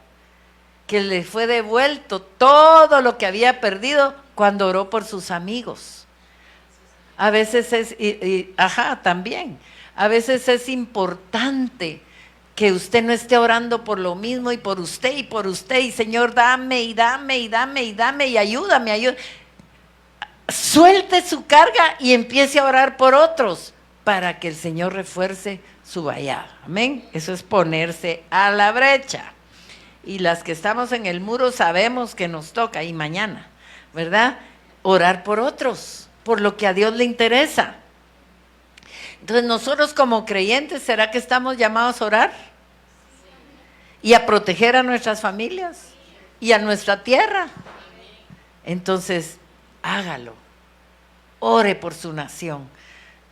que le fue devuelto todo lo que había perdido cuando oró por sus amigos? A veces es, también, a veces es importante que usted no esté orando por lo mismo y por usted, y Señor, dame, y dame, y dame, y dame, y ayúdame. Suelte su carga y empiece a orar por otros, para que el Señor refuerce su vallado. Amén. Eso es ponerse a la brecha. Y las que estamos en el muro sabemos que nos toca, y mañana, ¿verdad? Orar por otros, por lo que a Dios le interesa. Entonces nosotros como creyentes, ¿será que estamos llamados a orar? Y a proteger a nuestras familias y a nuestra tierra. Entonces, hágalo. Ore por su nación.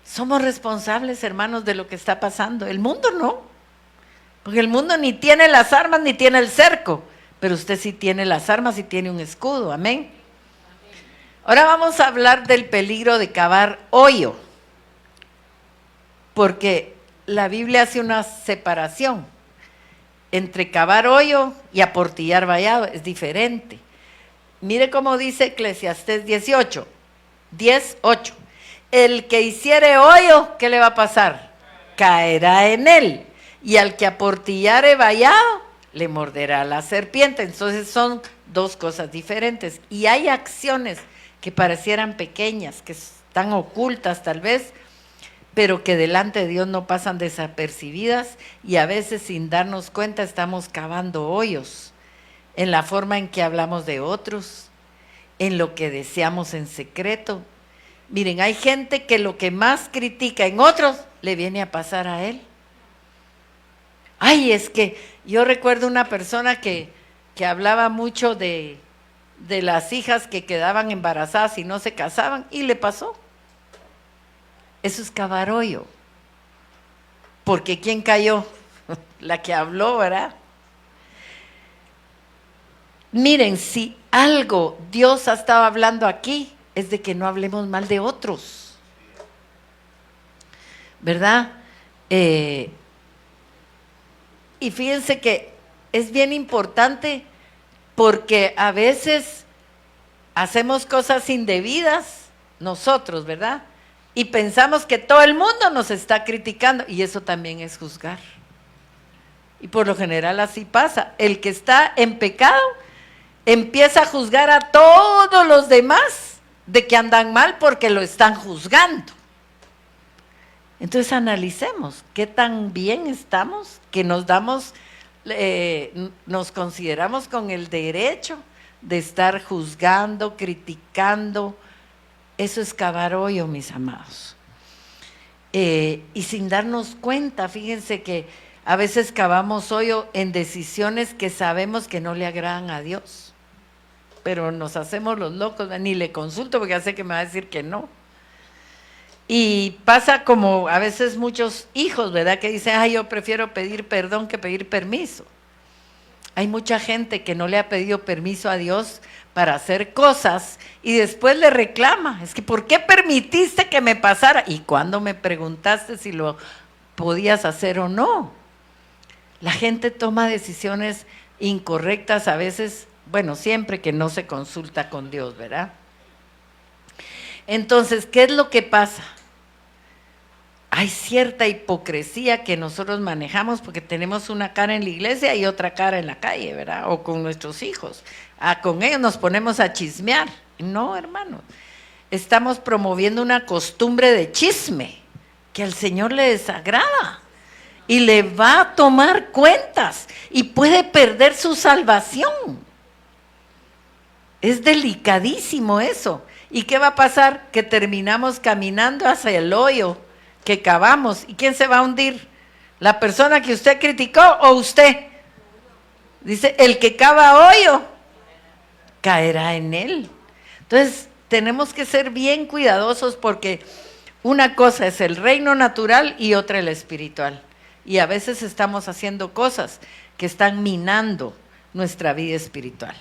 Somos responsables, hermanos, de lo que está pasando. El mundo no. Porque el mundo ni tiene las armas ni tiene el cerco. Pero usted sí tiene las armas y tiene un escudo. Amén. Ahora vamos a hablar del peligro de cavar hoyo. Porque la Biblia hace una separación entre cavar hoyo y aportillar vallado. Es diferente. Mire cómo dice Eclesiastés 18. 10:8. El que hiciere hoyo, ¿qué le va a pasar? Caerá en él. Y al que aportillare vallado, le morderá la serpiente. Entonces son dos cosas diferentes. Y hay acciones que parecieran pequeñas, que están ocultas tal vez, pero que delante de Dios no pasan desapercibidas, y a veces sin darnos cuenta estamos cavando hoyos en la forma en que hablamos de otros, en lo que deseamos en secreto. Miren, hay gente que lo que más critica en otros le viene a pasar a él. Ay, es que yo recuerdo una persona que hablaba mucho de las hijas que quedaban embarazadas y no se casaban, y le pasó. Eso es cavar hoyo. Porque ¿quién cayó? La que habló, ¿verdad? Miren, si algo Dios ha estado hablando aquí, es de que no hablemos mal de otros, ¿verdad? Y fíjense que es bien importante, porque a veces hacemos cosas indebidas nosotros, ¿verdad? Y pensamos que todo el mundo nos está criticando, y eso también es juzgar. Y por lo general así pasa. El que está en pecado empieza a juzgar a todos los demás de que andan mal porque lo están juzgando. Entonces analicemos qué tan bien estamos, que nos consideramos con el derecho de estar juzgando, criticando. Eso es cavar hoyo, mis amados. Y sin darnos cuenta, fíjense que a veces cavamos hoyo en decisiones que sabemos que no le agradan a Dios, pero nos hacemos los locos, ni le consulto porque ya sé que me va a decir que no. Y pasa como a veces muchos hijos, ¿verdad? Que dicen, ay, yo prefiero pedir perdón que pedir permiso. Hay mucha gente que no le ha pedido permiso a Dios para hacer cosas y después le reclama. Es que, ¿por qué permitiste que me pasara? ¿Y cuándo me preguntaste si lo podías hacer o no? La gente toma decisiones incorrectas a veces, bueno, siempre que no se consulta con Dios, ¿verdad? Entonces, ¿qué es lo que pasa? Hay cierta hipocresía que nosotros manejamos porque tenemos una cara en la iglesia y otra cara en la calle, ¿verdad? O con nuestros hijos. Con ellos nos ponemos a chismear. No, hermano. Estamos promoviendo una costumbre de chisme que al Señor le desagrada y le va a tomar cuentas y puede perder su salvación. Es delicadísimo eso. ¿Y qué va a pasar? Que terminamos caminando hacia el hoyo que cavamos. ¿Y quién se va a hundir? ¿La persona que usted criticó o usted? Dice, el que cava hoyo, caerá en él. Entonces, tenemos que ser bien cuidadosos porque una cosa es el reino natural y otra el espiritual. Y a veces estamos haciendo cosas que están minando nuestra vida espiritual.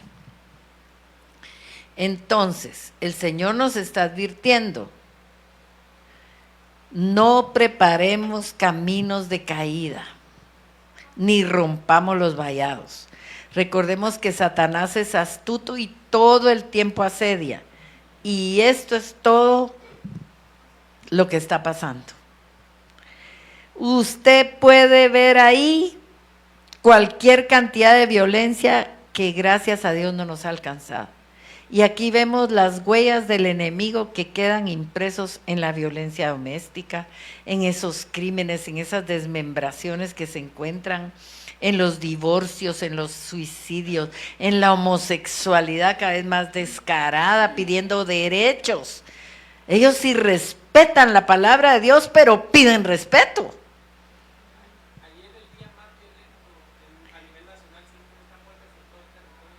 Entonces, el Señor nos está advirtiendo, no preparemos caminos de caída, ni rompamos los vallados. Recordemos que Satanás es astuto y todo el tiempo asedia. Y esto es todo lo que está pasando. Usted puede ver ahí cualquier cantidad de violencia que gracias a Dios no nos ha alcanzado. Y aquí vemos las huellas del enemigo que quedan impresos en la violencia doméstica, en esos crímenes, en esas desmembraciones que se encuentran, en los divorcios, en los suicidios, en la homosexualidad cada vez más descarada, pidiendo derechos. Ellos sí respetan la palabra de Dios, pero piden respeto.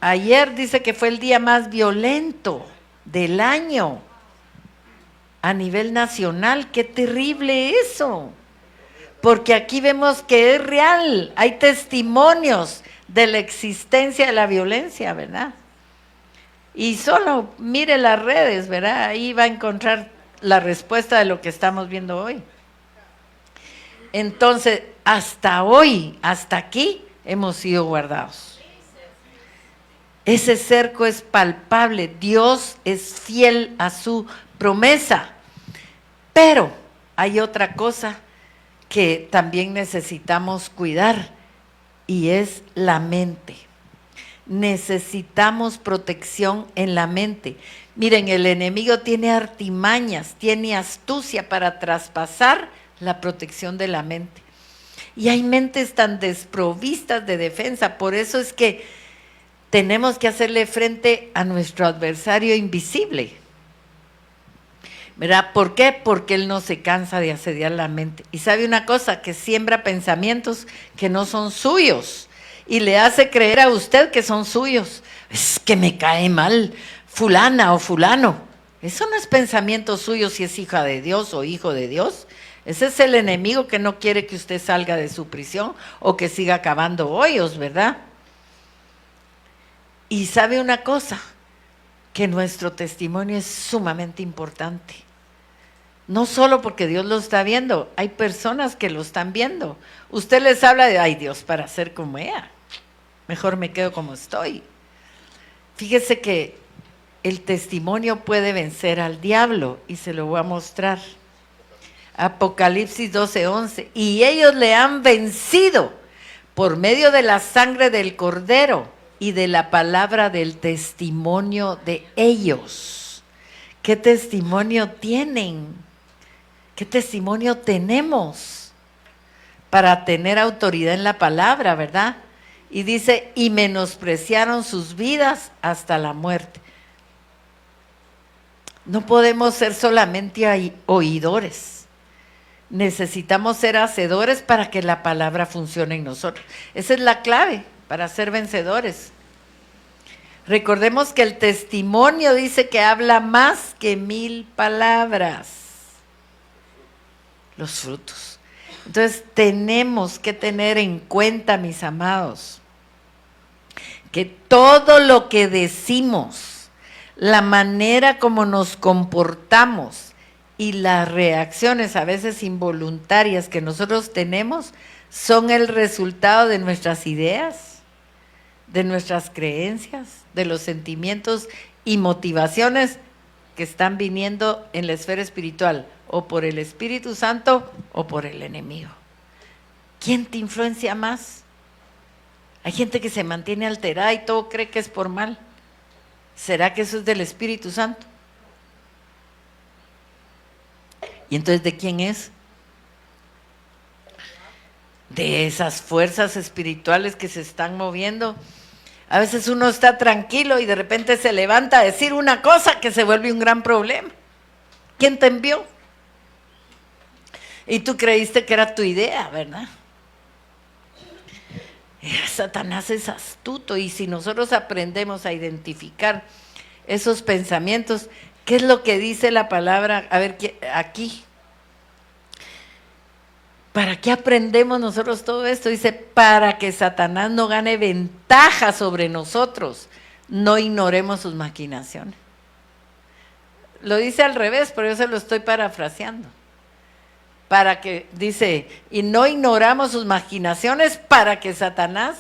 Ayer dice que fue el día más violento del año a nivel nacional. ¡Qué terrible eso! Porque aquí vemos que es real, hay testimonios de la existencia de la violencia, ¿verdad? Y solo mire las redes, ¿verdad? Ahí va a encontrar la respuesta de lo que estamos viendo hoy. Entonces, hasta hoy, hasta aquí, hemos sido guardados. Ese cerco es palpable, Dios es fiel a su promesa. Pero hay otra cosa que también necesitamos cuidar y es la mente. Necesitamos protección en la mente. Miren, el enemigo tiene artimañas, tiene astucia para traspasar la protección de la mente. Y hay mentes tan desprovistas de defensa, por eso es que tenemos que hacerle frente a nuestro adversario invisible. ¿Verdad? ¿Por qué? Porque él no se cansa de asediar la mente. Y sabe una cosa, que siembra pensamientos que no son suyos y le hace creer a usted que son suyos. Es que me cae mal fulana o fulano. Eso no es pensamiento suyo si es hija de Dios o hijo de Dios. Ese es el enemigo que no quiere que usted salga de su prisión o que siga cavando hoyos, ¿verdad? Y sabe una cosa, que nuestro testimonio es sumamente importante. No solo porque Dios lo está viendo, hay personas que lo están viendo. Usted les habla de, ay Dios, para ser como ella, mejor me quedo como estoy. Fíjese que el testimonio puede vencer al diablo y se lo voy a mostrar. Apocalipsis 12:11, y ellos le han vencido por medio de la sangre del Cordero y de la palabra del testimonio de ellos. ¿Qué testimonio tienen? ¿Qué testimonio tenemos? Para tener autoridad en la palabra, ¿verdad? Y dice, y menospreciaron sus vidas hasta la muerte. No podemos ser solamente oidores. Necesitamos ser hacedores para que la palabra funcione en nosotros. Esa es la clave para ser vencedores. Recordemos que el testimonio dice que habla más que 1000 palabras. Los frutos. Entonces tenemos que tener en cuenta, mis amados, que todo lo que decimos, la manera como nos comportamos y las reacciones a veces involuntarias que nosotros tenemos son el resultado de nuestras ideas, de nuestras creencias, de los sentimientos y motivaciones que están viniendo en la esfera espiritual, o por el Espíritu Santo o por el enemigo. ¿Quién te influencia más? Hay gente que se mantiene alterada y todo cree que es por mal. ¿Será que eso es del Espíritu Santo? ¿Y entonces de quién es? De esas fuerzas espirituales que se están moviendo. A veces uno está tranquilo y de repente se levanta a decir una cosa que se vuelve un gran problema. ¿Quién te envió? Y tú creíste que era tu idea, ¿verdad? Satanás es astuto, y si nosotros aprendemos a identificar esos pensamientos, ¿qué es lo que dice la palabra? A ver, aquí. ¿Para qué aprendemos nosotros todo esto? Dice, para que Satanás no gane ventaja sobre nosotros, no ignoremos sus maquinaciones. Lo dice al revés, pero yo se lo estoy parafraseando. Para que, dice, y no ignoramos sus maquinaciones para que Satanás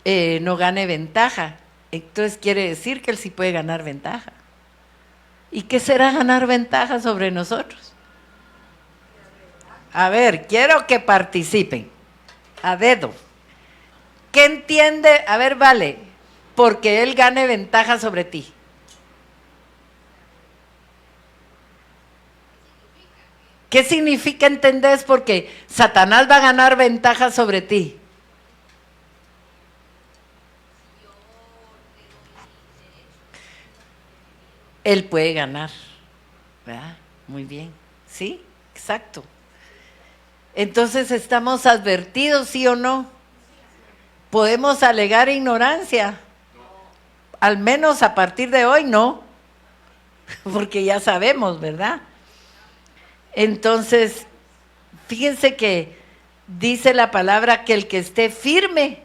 no gane ventaja. Entonces quiere decir que él sí puede ganar ventaja. ¿Y qué será ganar ventaja sobre nosotros? A ver, quiero que participen. A dedo. ¿Qué entiende? A ver, vale. porque él gane ventaja sobre ti. ¿Qué significa entendés? Porque Satanás va a ganar ventaja sobre ti. Él puede ganar, ¿verdad? Muy bien, sí, exacto. Entonces, ¿estamos advertidos, sí o no? ¿Podemos alegar ignorancia? Al menos a partir de hoy, no, porque ya sabemos, ¿verdad? Entonces, fíjense que dice la palabra que el que esté firme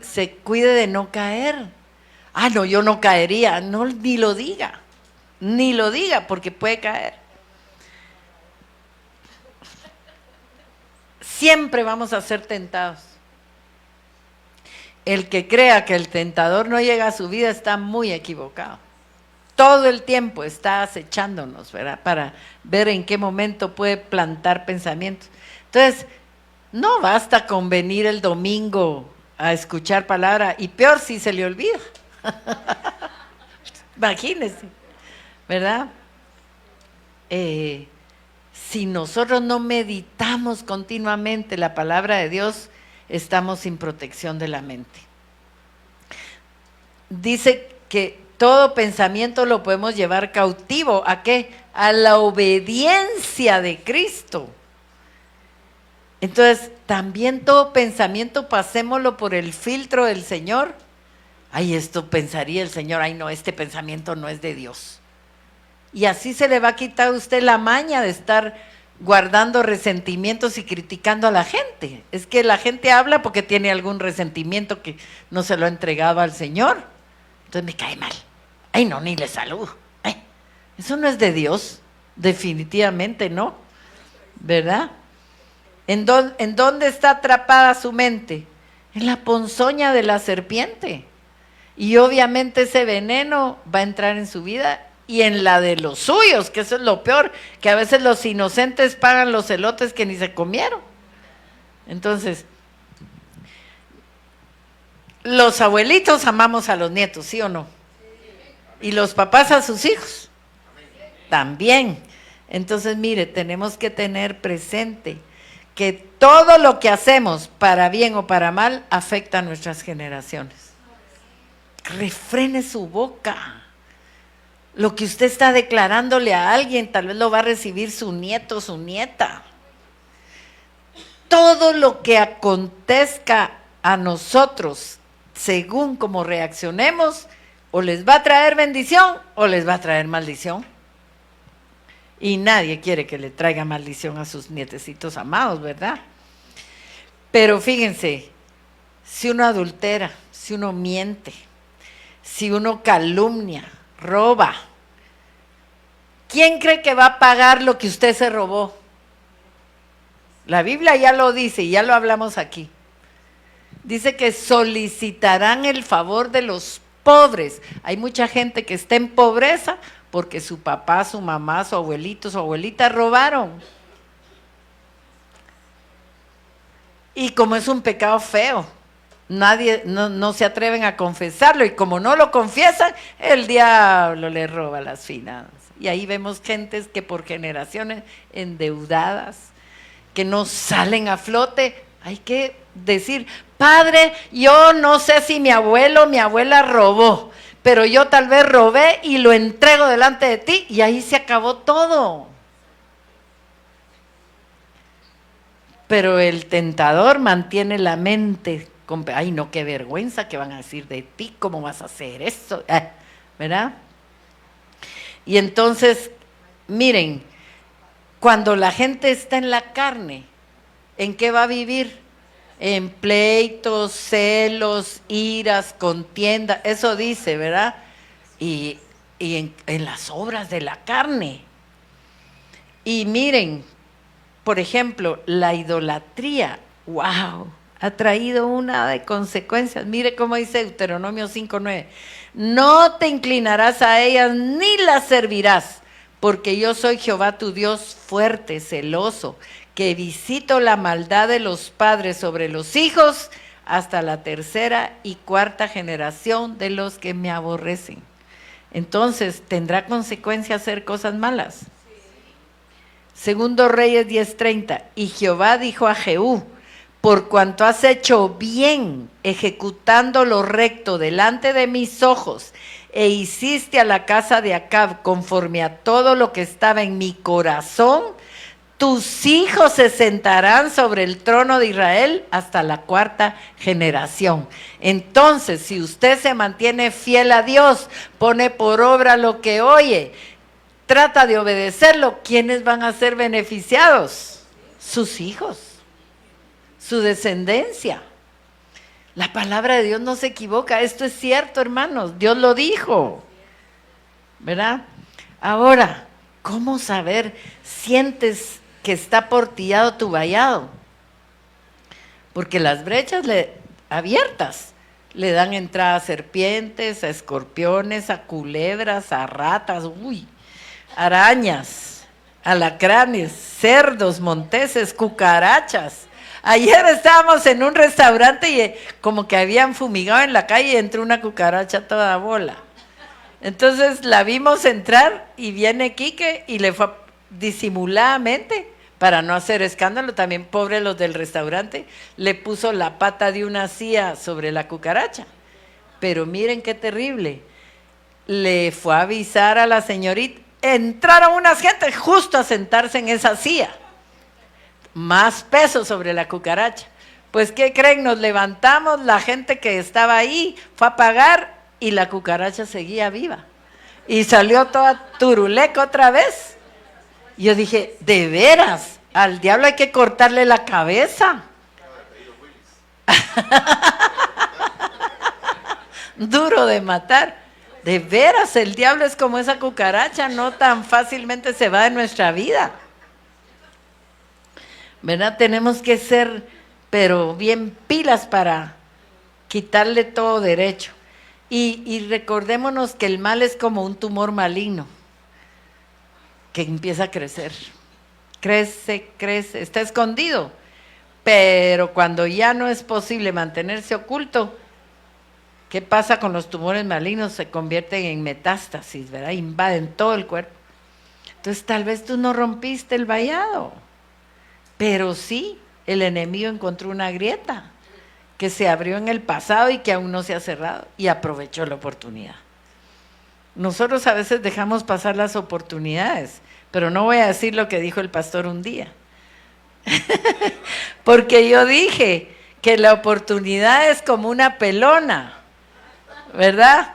se cuide de no caer. Ah, no, yo no caería. No, ni lo diga, porque puede caer. Siempre vamos a ser tentados. El que crea que el tentador no llega a su vida está muy equivocado. Todo el tiempo está acechándonos, ¿verdad? Para ver en qué momento puede plantar pensamientos. Entonces, no basta con venir el domingo a escuchar palabra, y peor si se le olvida. Imagínense, ¿verdad? Si nosotros no meditamos continuamente la palabra de Dios, estamos sin protección de la mente. Dice que todo pensamiento lo podemos llevar cautivo. ¿A qué? A la obediencia de Cristo. Entonces, también todo pensamiento pasémoslo por el filtro del Señor. Ay, esto pensaría el Señor, ay no, este pensamiento no es de Dios. Y así se le va a quitar a usted la maña de estar guardando resentimientos y criticando a la gente. Es que la gente habla porque tiene algún resentimiento que no se lo ha entregado al Señor. Entonces me cae mal. Ay no, ni le saludo. Ay, eso no es de Dios, definitivamente no, ¿verdad? ¿En dónde está atrapada su mente? En la ponzoña de la serpiente. Y obviamente ese veneno va a entrar en su vida y en la de los suyos, que eso es lo peor, que a veces los inocentes pagan los elotes que ni se comieron. Entonces, los abuelitos amamos a los nietos, ¿sí o no? Y los papás a sus hijos también. Entonces, mire, tenemos que tener presente que todo lo que hacemos, para bien o para mal, afecta a nuestras generaciones. Refrene su boca. Lo que usted está declarándole a alguien, tal vez lo va a recibir su nieto, su nieta. Todo lo que acontezca a nosotros, según cómo reaccionemos, o les va a traer bendición o les va a traer maldición. Y nadie quiere que le traiga maldición a sus nietecitos amados, ¿verdad? Pero fíjense, si uno adultera, si uno miente, si uno calumnia, roba, ¿quién cree que va a pagar lo que usted se robó? La Biblia ya lo dice y ya lo hablamos aquí. Dice que solicitarán el favor de los pobres. Hay mucha gente que está en pobreza porque su papá, su mamá, su abuelito, su abuelita robaron. Y como es un pecado feo, nadie, no se atreven a confesarlo, y como no lo confiesan, el diablo le roba las finanzas. Y ahí vemos gentes que por generaciones endeudadas, que no salen a flote. Hay que decir, Padre, yo no sé si mi abuelo o mi abuela robó, pero yo tal vez robé y lo entrego delante de ti, y ahí se acabó todo. Pero el tentador mantiene la mente, ay no, qué vergüenza que van a decir de ti, ¿cómo vas a hacer eso? ¿Verdad? Y entonces, miren, cuando la gente está en la carne, ¿en qué va a vivir? En pleitos, celos, iras, contienda, eso dice, ¿verdad? Y en las obras de la carne. Y miren, por ejemplo, la idolatría, wow, ha traído una de consecuencias. Mire cómo dice Deuteronomio 5:9. No te inclinarás a ellas ni las servirás, porque yo soy Jehová tu Dios fuerte, celoso, que visito la maldad de los padres sobre los hijos hasta la tercera y cuarta generación de los que me aborrecen. Entonces, ¿tendrá consecuencia hacer cosas malas? Segundo Reyes 10:30, y Jehová dijo a Jehú, por cuanto has hecho bien ejecutando lo recto delante de mis ojos, e hiciste a la casa de Acab conforme a todo lo que estaba en mi corazón, tus hijos se sentarán sobre el trono de Israel hasta la cuarta generación. Entonces, si usted se mantiene fiel a Dios, pone por obra lo que oye, trata de obedecerlo, ¿quiénes van a ser beneficiados? Sus hijos, su descendencia. La palabra de Dios no se equivoca, esto es cierto, hermanos, Dios lo dijo, ¿verdad? Ahora, ¿cómo saber? Sientes que está portillado tu vallado, porque las brechas abiertas le dan entrada a serpientes, a escorpiones, a culebras, a ratas, arañas, alacranes, cerdos, monteses, cucarachas. Ayer estábamos en un restaurante y como que habían fumigado en la calle y entró una cucaracha toda bola. Entonces la vimos entrar y viene Quique y le fue disimuladamente, para no hacer escándalo, también pobre los del restaurante, le puso la pata de una silla sobre la cucaracha. Pero miren qué terrible, le fue a avisar a la señorita, entraron unas gentes justo a sentarse en esa silla, más peso sobre la cucaracha. Pues ¿qué creen? Nos levantamos, la gente que estaba ahí fue a pagar y la cucaracha seguía viva y salió toda turuleca otra vez. Yo dije, ¿de veras? Al diablo hay que cortarle la cabeza. Duro de matar. De veras, el diablo es como esa cucaracha, no tan fácilmente se va de nuestra vida. ¿Verdad? Tenemos que ser, pero bien pilas para quitarle todo derecho. Y recordémonos que el mal es como un tumor maligno que empieza a crecer. Crece, crece, está escondido. Pero cuando ya no es posible mantenerse oculto, ¿qué pasa con los tumores malignos? Se convierten en metástasis, ¿verdad? Invaden todo el cuerpo. Entonces tal vez tú no rompiste el vallado, pero sí, el enemigo encontró una grieta que se abrió en el pasado y que aún no se ha cerrado y aprovechó la oportunidad. Nosotros a veces dejamos pasar las oportunidades, pero no voy a decir lo que dijo el pastor un día. Porque yo dije que la oportunidad es como una pelona, ¿verdad?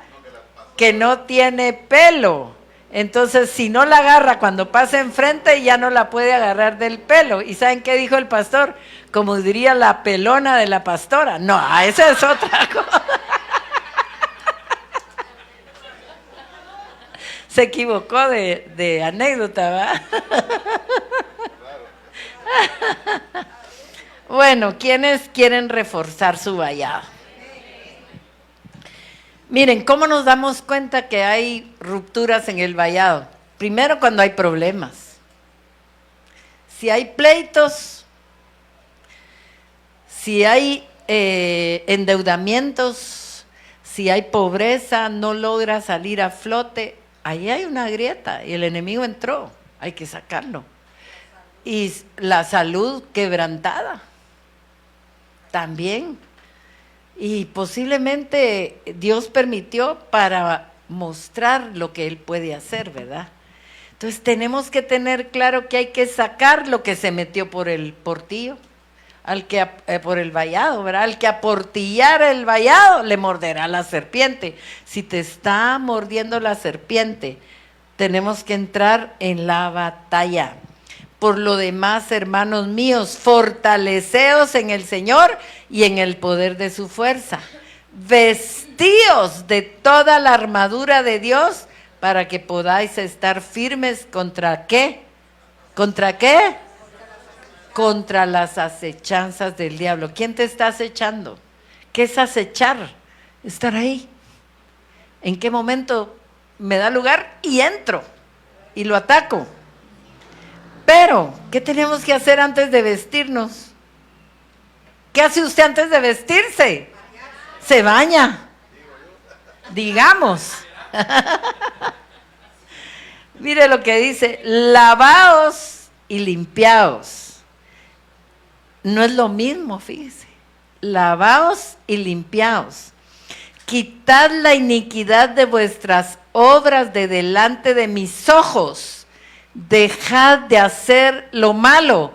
Que no tiene pelo. Entonces, si no la agarra cuando pasa enfrente, ya no la puede agarrar del pelo. ¿Y saben qué dijo el pastor? Como diría la pelona de la pastora. No, esa es otra cosa. Se equivocó de anécdota, ¿verdad? Bueno, ¿quiénes quieren reforzar su vallado? Miren, ¿cómo nos damos cuenta que hay rupturas en el vallado? Primero, cuando hay problemas. Si hay pleitos, si hay endeudamientos, si hay pobreza, no logra salir a flote, ahí hay una grieta y el enemigo entró, hay que sacarlo. Y la salud quebrantada, también. Y posiblemente Dios permitió para mostrar lo que Él puede hacer, ¿verdad? Entonces tenemos que tener claro que hay que sacar lo que se metió por el portillo, por el vallado, ¿verdad? Al que aportillara el vallado le morderá la serpiente. Si te está mordiendo la serpiente, tenemos que entrar en la batalla. Por lo demás, hermanos míos, fortaleceos en el Señor y en el poder de su fuerza. Vestíos de toda la armadura de Dios para que podáis estar firmes ¿contra qué? ¿Contra qué? Contra las acechanzas del diablo. ¿Quién te está acechando? ¿Qué es acechar? Estar ahí. ¿En qué momento me da lugar? Y entro y lo ataco. Pero, ¿qué tenemos que hacer antes de vestirnos? ¿Qué hace usted antes de vestirse? Se baña. Digamos. Mire lo que dice, lavaos y limpiaos. No es lo mismo, fíjese. Lavaos y limpiaos. Quitad la iniquidad de vuestras obras de delante de mis ojos. Dejad de hacer lo malo.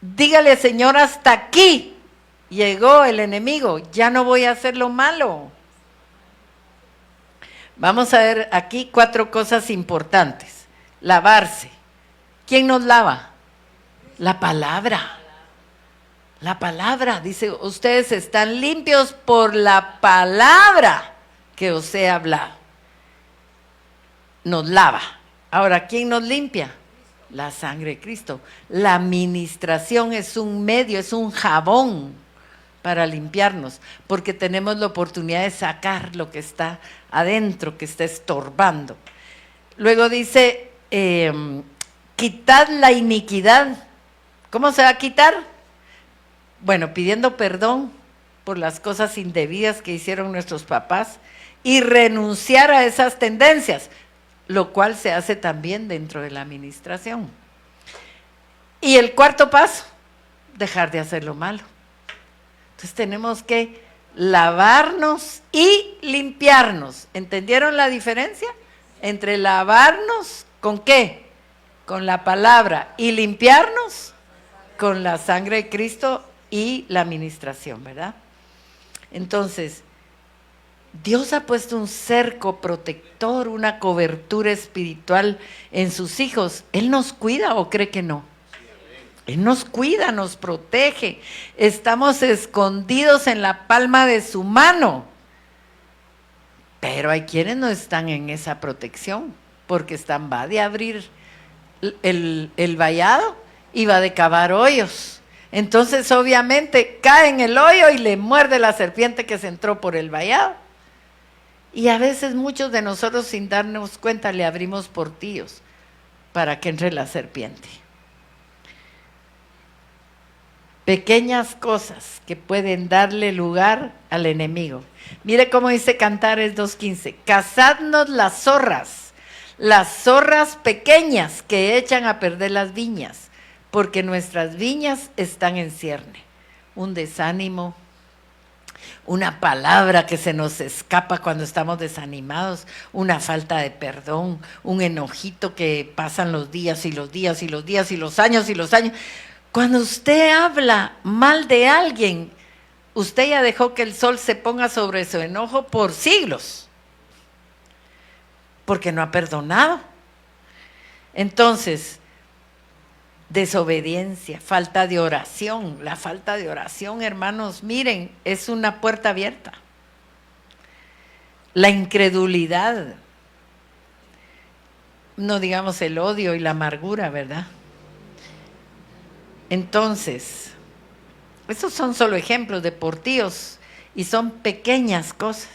Dígale, Señor, hasta aquí llegó el enemigo. Ya no voy a hacer lo malo. Vamos a ver aquí 4 cosas importantes. Lavarse. ¿Quién nos lava? La palabra. La palabra. Dice, ustedes están limpios por la palabra que os he hablado. Nos lava. Ahora, ¿quién nos limpia? La sangre de Cristo. La ministración es un medio, es un jabón para limpiarnos, porque tenemos la oportunidad de sacar lo que está adentro, que está estorbando. Luego dice, quitad la iniquidad. ¿Cómo se va a quitar? Bueno, pidiendo perdón por las cosas indebidas que hicieron nuestros papás y renunciar a esas tendencias, lo cual se hace también dentro de la administración. Y el 4 paso, dejar de hacer lo malo. Entonces tenemos que lavarnos y limpiarnos. ¿Entendieron la diferencia? Entre lavarnos, ¿con qué? Con la palabra, y limpiarnos con la sangre de Cristo y la administración, ¿verdad? Entonces, Dios ha puesto un cerco protector, una cobertura espiritual en sus hijos. ¿Él nos cuida o cree que no? Él nos cuida, nos protege. Estamos escondidos en la palma de su mano. Pero hay quienes no están en esa protección, porque va de abrir el vallado y va de cavar hoyos. Entonces, obviamente, cae en el hoyo y le muerde la serpiente que se entró por el vallado. Y a veces muchos de nosotros, sin darnos cuenta, le abrimos portillos para que entre la serpiente. Pequeñas cosas que pueden darle lugar al enemigo. Mire cómo dice Cantares 2:15. Cazadnos las zorras pequeñas que echan a perder las viñas, porque nuestras viñas están en cierne. Un desánimo, una palabra que se nos escapa cuando estamos desanimados, una falta de perdón, un enojito que pasan los días y los días y los días y los años y los años. Cuando usted habla mal de alguien, usted ya dejó que el sol se ponga sobre su enojo por siglos, porque no ha perdonado. Entonces, desobediencia, falta de oración. La falta de oración, hermanos, miren, es una puerta abierta. La incredulidad, no digamos el odio y la amargura, ¿verdad? Entonces, esos son solo ejemplos de portillos y son pequeñas cosas.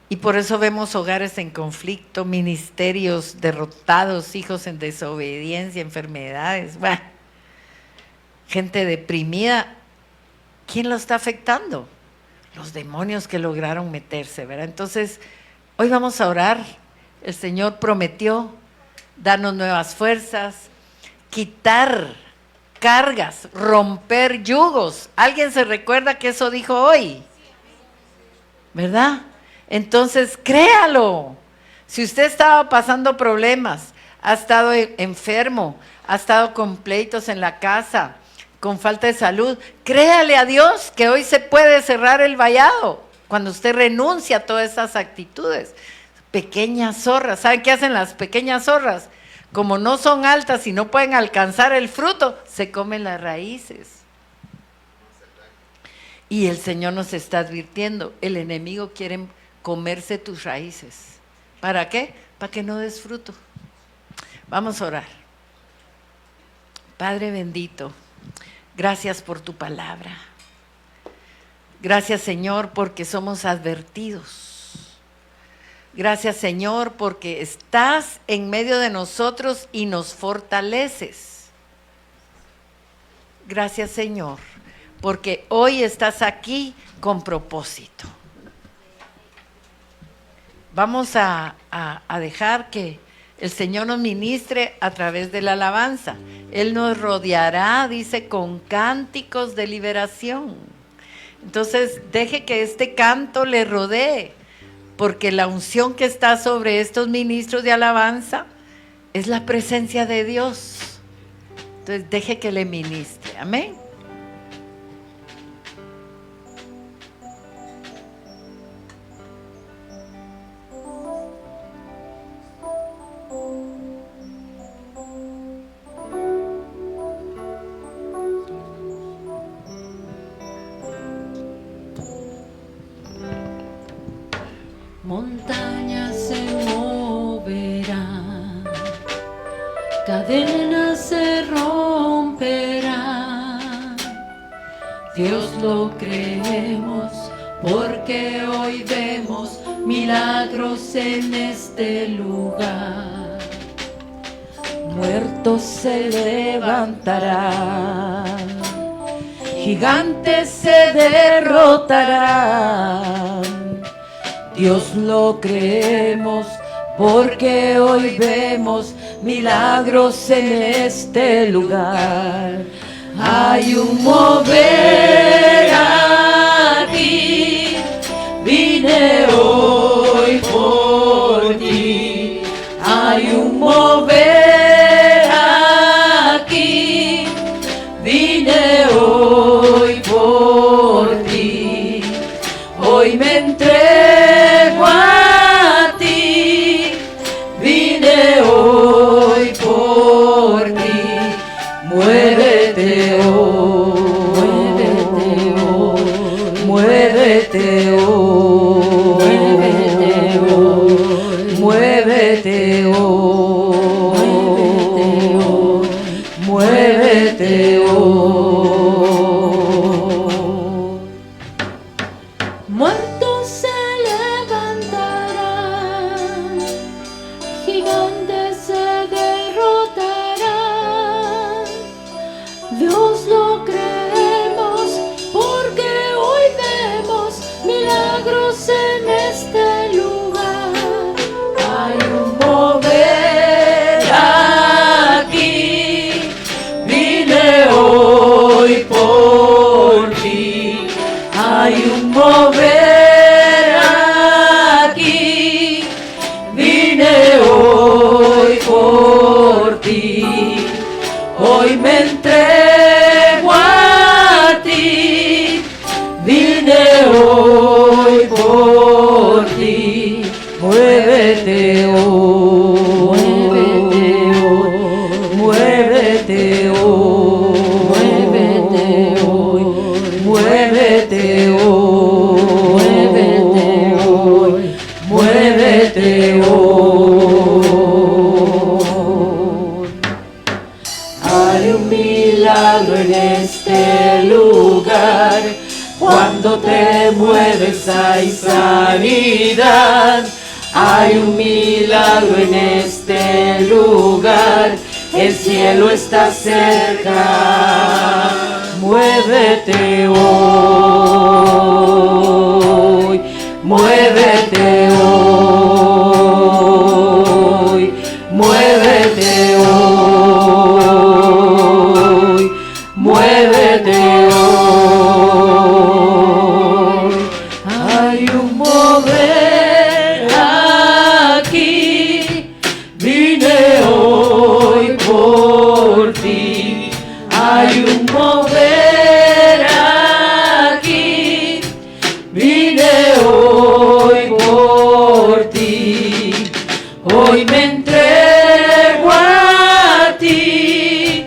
Y por eso vemos hogares en conflicto, ministerios derrotados, hijos en desobediencia, enfermedades, bueno, gente deprimida. ¿Quién lo está afectando? Los demonios que lograron meterse, ¿verdad? Entonces, hoy vamos a orar. El Señor prometió darnos nuevas fuerzas, quitar cargas, romper yugos. ¿Alguien se recuerda que eso dijo hoy? ¿Verdad? Entonces, créalo. Si usted estaba pasando problemas, ha estado enfermo, ha estado con pleitos en la casa, con falta de salud, créale a Dios que hoy se puede cerrar el vallado cuando usted renuncia a todas esas actitudes. Pequeñas zorras. ¿Saben qué hacen las pequeñas zorras? Como no son altas y no pueden alcanzar el fruto, se comen las raíces. Y el Señor nos está advirtiendo, el enemigo quiere comerse tus raíces. ¿Para qué? Para que no des fruto. Vamos a orar. Padre bendito, gracias por tu palabra. Gracias, Señor, porque somos advertidos. Gracias, Señor, porque estás en medio de nosotros y nos fortaleces. Gracias, Señor, porque hoy estás aquí con propósito. Vamos a dejar que el Señor nos ministre a través de la alabanza. Él nos rodeará, dice, con cánticos de liberación. Entonces, deje que este canto le rodee, porque la unción que está sobre estos ministros de alabanza es la presencia de Dios. Entonces, deje que le ministre. Amén. Montañas se moverán, cadenas se romperán. Dios lo creemos porque hoy vemos milagros en este lugar. Muertos se levantarán, gigantes se derrotarán. Dios lo creemos porque hoy vemos milagros en este lugar. Hay un mover aquí, vine hoy por ti. Hay un mover aquí, vine hoy por ti. Hoy me entrego a ti, vine hoy por ti. Muévete hoy, muévete hoy, muévete hoy, muévete hoy, muévete hoy. Muertos se levantarán, gigantes se derrotarán. Dios lo creemos porque hoy vemos milagros en este lugar. Hay un mover aquí, vine hoy por ti. Hay un mover aquí, vine hoy por ti. Hoy me entrego a ti, vine hoy por ti. Muévete hoy, muévete hoy, muévete hoy, muévete hoy, muévete hoy, muévete hoy. Hay un milagro en este lugar. Cuando te mueves hay sanidad. Hay un milagro en este lugar. El cielo está cerca. Muévete hoy, muévete hoy, muévete hoy, muévete hoy. Hay un mover aquí, vine hoy por ti. Hay un mover aquí, vine hoy por ti. Hoy me entrego a ti,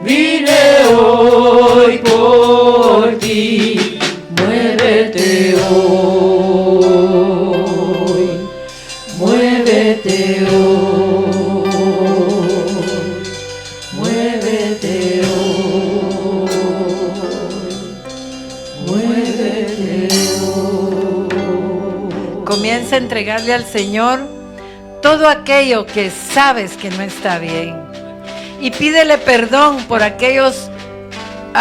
vine hoy por ti. Muévete hoy, muévete hoy, muévete hoy, muévete hoy. Comienza a entregarle al Señor todo aquello que sabes que no está bien. Y pídele perdón por aquellos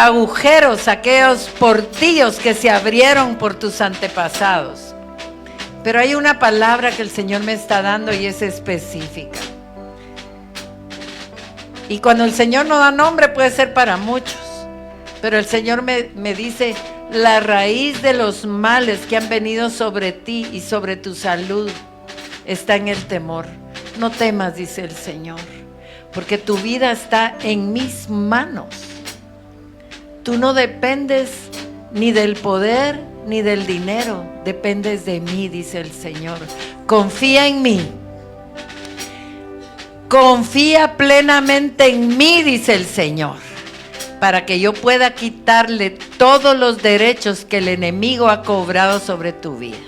agujeros, aquellos portillos que se abrieron por tus antepasados. Pero hay una palabra que el Señor me está dando y es específica. Y cuando el Señor no da nombre puede ser para muchos. Pero el Señor me dice, la raíz de los males que han venido sobre ti y sobre tu salud está en el temor. No temas, dice el Señor, porque tu vida está en mis manos. Tú no dependes ni del poder ni del dinero, dependes de mí, dice el Señor. Confía en mí. Confía plenamente en mí, dice el Señor, para que yo pueda quitarle todos los derechos que el enemigo ha cobrado sobre tu vida.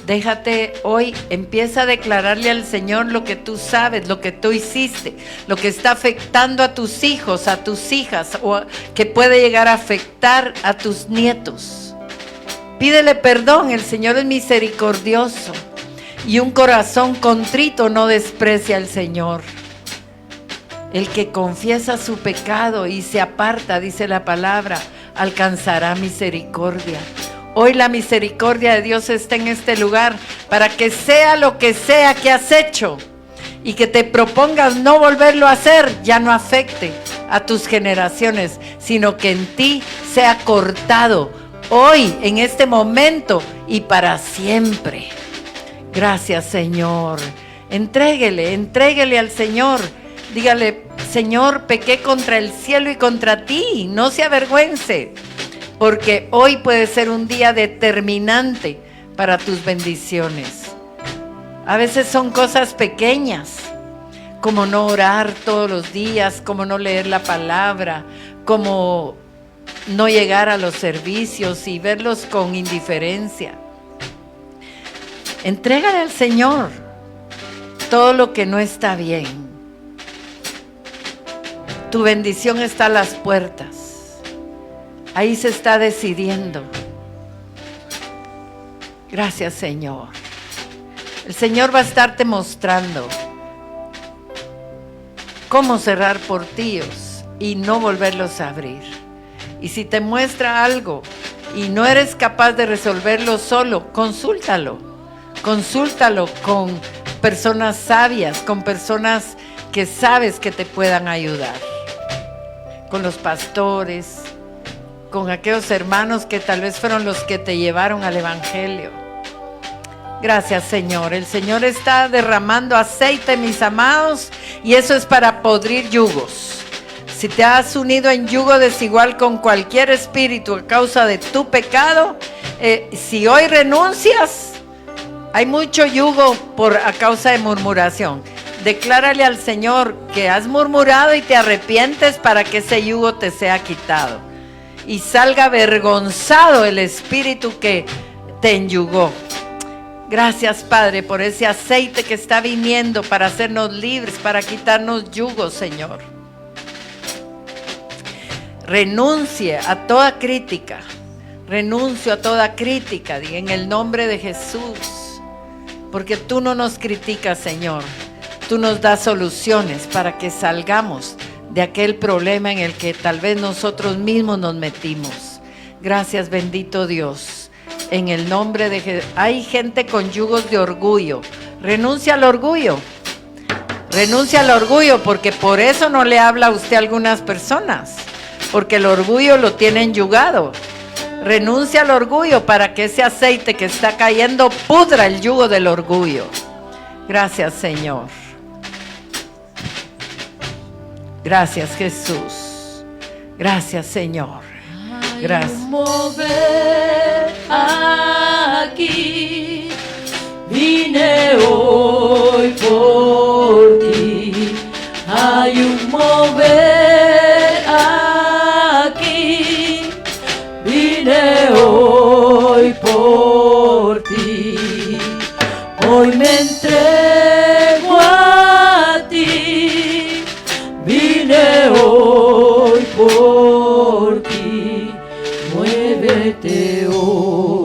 Déjate hoy, empieza a declararle al Señor lo que tú sabes, lo que tú hiciste, lo que está afectando a tus hijos, a tus hijas, o que puede llegar a afectar a tus nietos. Pídele perdón, el Señor es misericordioso y un corazón contrito no desprecia al Señor. El que confiesa su pecado y se aparta, dice la palabra, alcanzará misericordia. Hoy la misericordia de Dios está en este lugar para que sea lo que sea que has hecho y que te propongas no volverlo a hacer, ya no afecte a tus generaciones, sino que en ti sea cortado hoy, en este momento y para siempre. Gracias, Señor. Entréguele al Señor. Dígale, Señor, pequé contra el cielo y contra ti. No se avergüence, porque hoy puede ser un día determinante para tus bendiciones. A veces son cosas pequeñas, como no orar todos los días, como no leer la palabra, como no llegar a los servicios y verlos con indiferencia. Entrégale al Señor todo lo que no está bien. Tu bendición está a las puertas. Ahí se está decidiendo. Gracias, Señor. El Señor va a estarte mostrando cómo cerrar portillos y no volverlos a abrir. Y si te muestra algo y no eres capaz de resolverlo solo, consúltalo. Consúltalo con personas sabias, con personas que sabes que te puedan ayudar. Con los pastores, con aquellos hermanos que tal vez fueron los que te llevaron al Evangelio. Gracias, Señor. El Señor está derramando aceite, mis amados, y eso es para podrir yugos. Si te has unido en yugo desigual con cualquier espíritu a causa de tu pecado, si hoy renuncias, hay mucho yugo a causa de murmuración. Declárale al Señor que has murmurado y te arrepientes para que ese yugo te sea quitado y salga avergonzado el espíritu que te enyugó. Gracias, Padre, por ese aceite que está viniendo para hacernos libres, para quitarnos yugos, Señor. Renuncie a toda crítica. Renuncio a toda crítica en el nombre de Jesús, porque tú no nos criticas, Señor. Tú nos das soluciones para que salgamos de aquel problema en el que tal vez nosotros mismos nos metimos. Gracias, bendito Dios. En el nombre de Jesús. Hay gente con yugos de orgullo. Renuncia al orgullo. Renuncia al orgullo, porque por eso no le habla a usted a algunas personas, porque el orgullo lo tiene enyugado. Renuncia al orgullo para que ese aceite que está cayendo pudra el yugo del orgullo. Gracias, Señor. Gracias, Jesús. Gracias, Señor. Gracias. Hay un mover aquí, vine hoy por ti. Hay un mover aquí, vine hoy por ti. Hoy me entrego a ti, vine hoy por ti. Muévete hoy.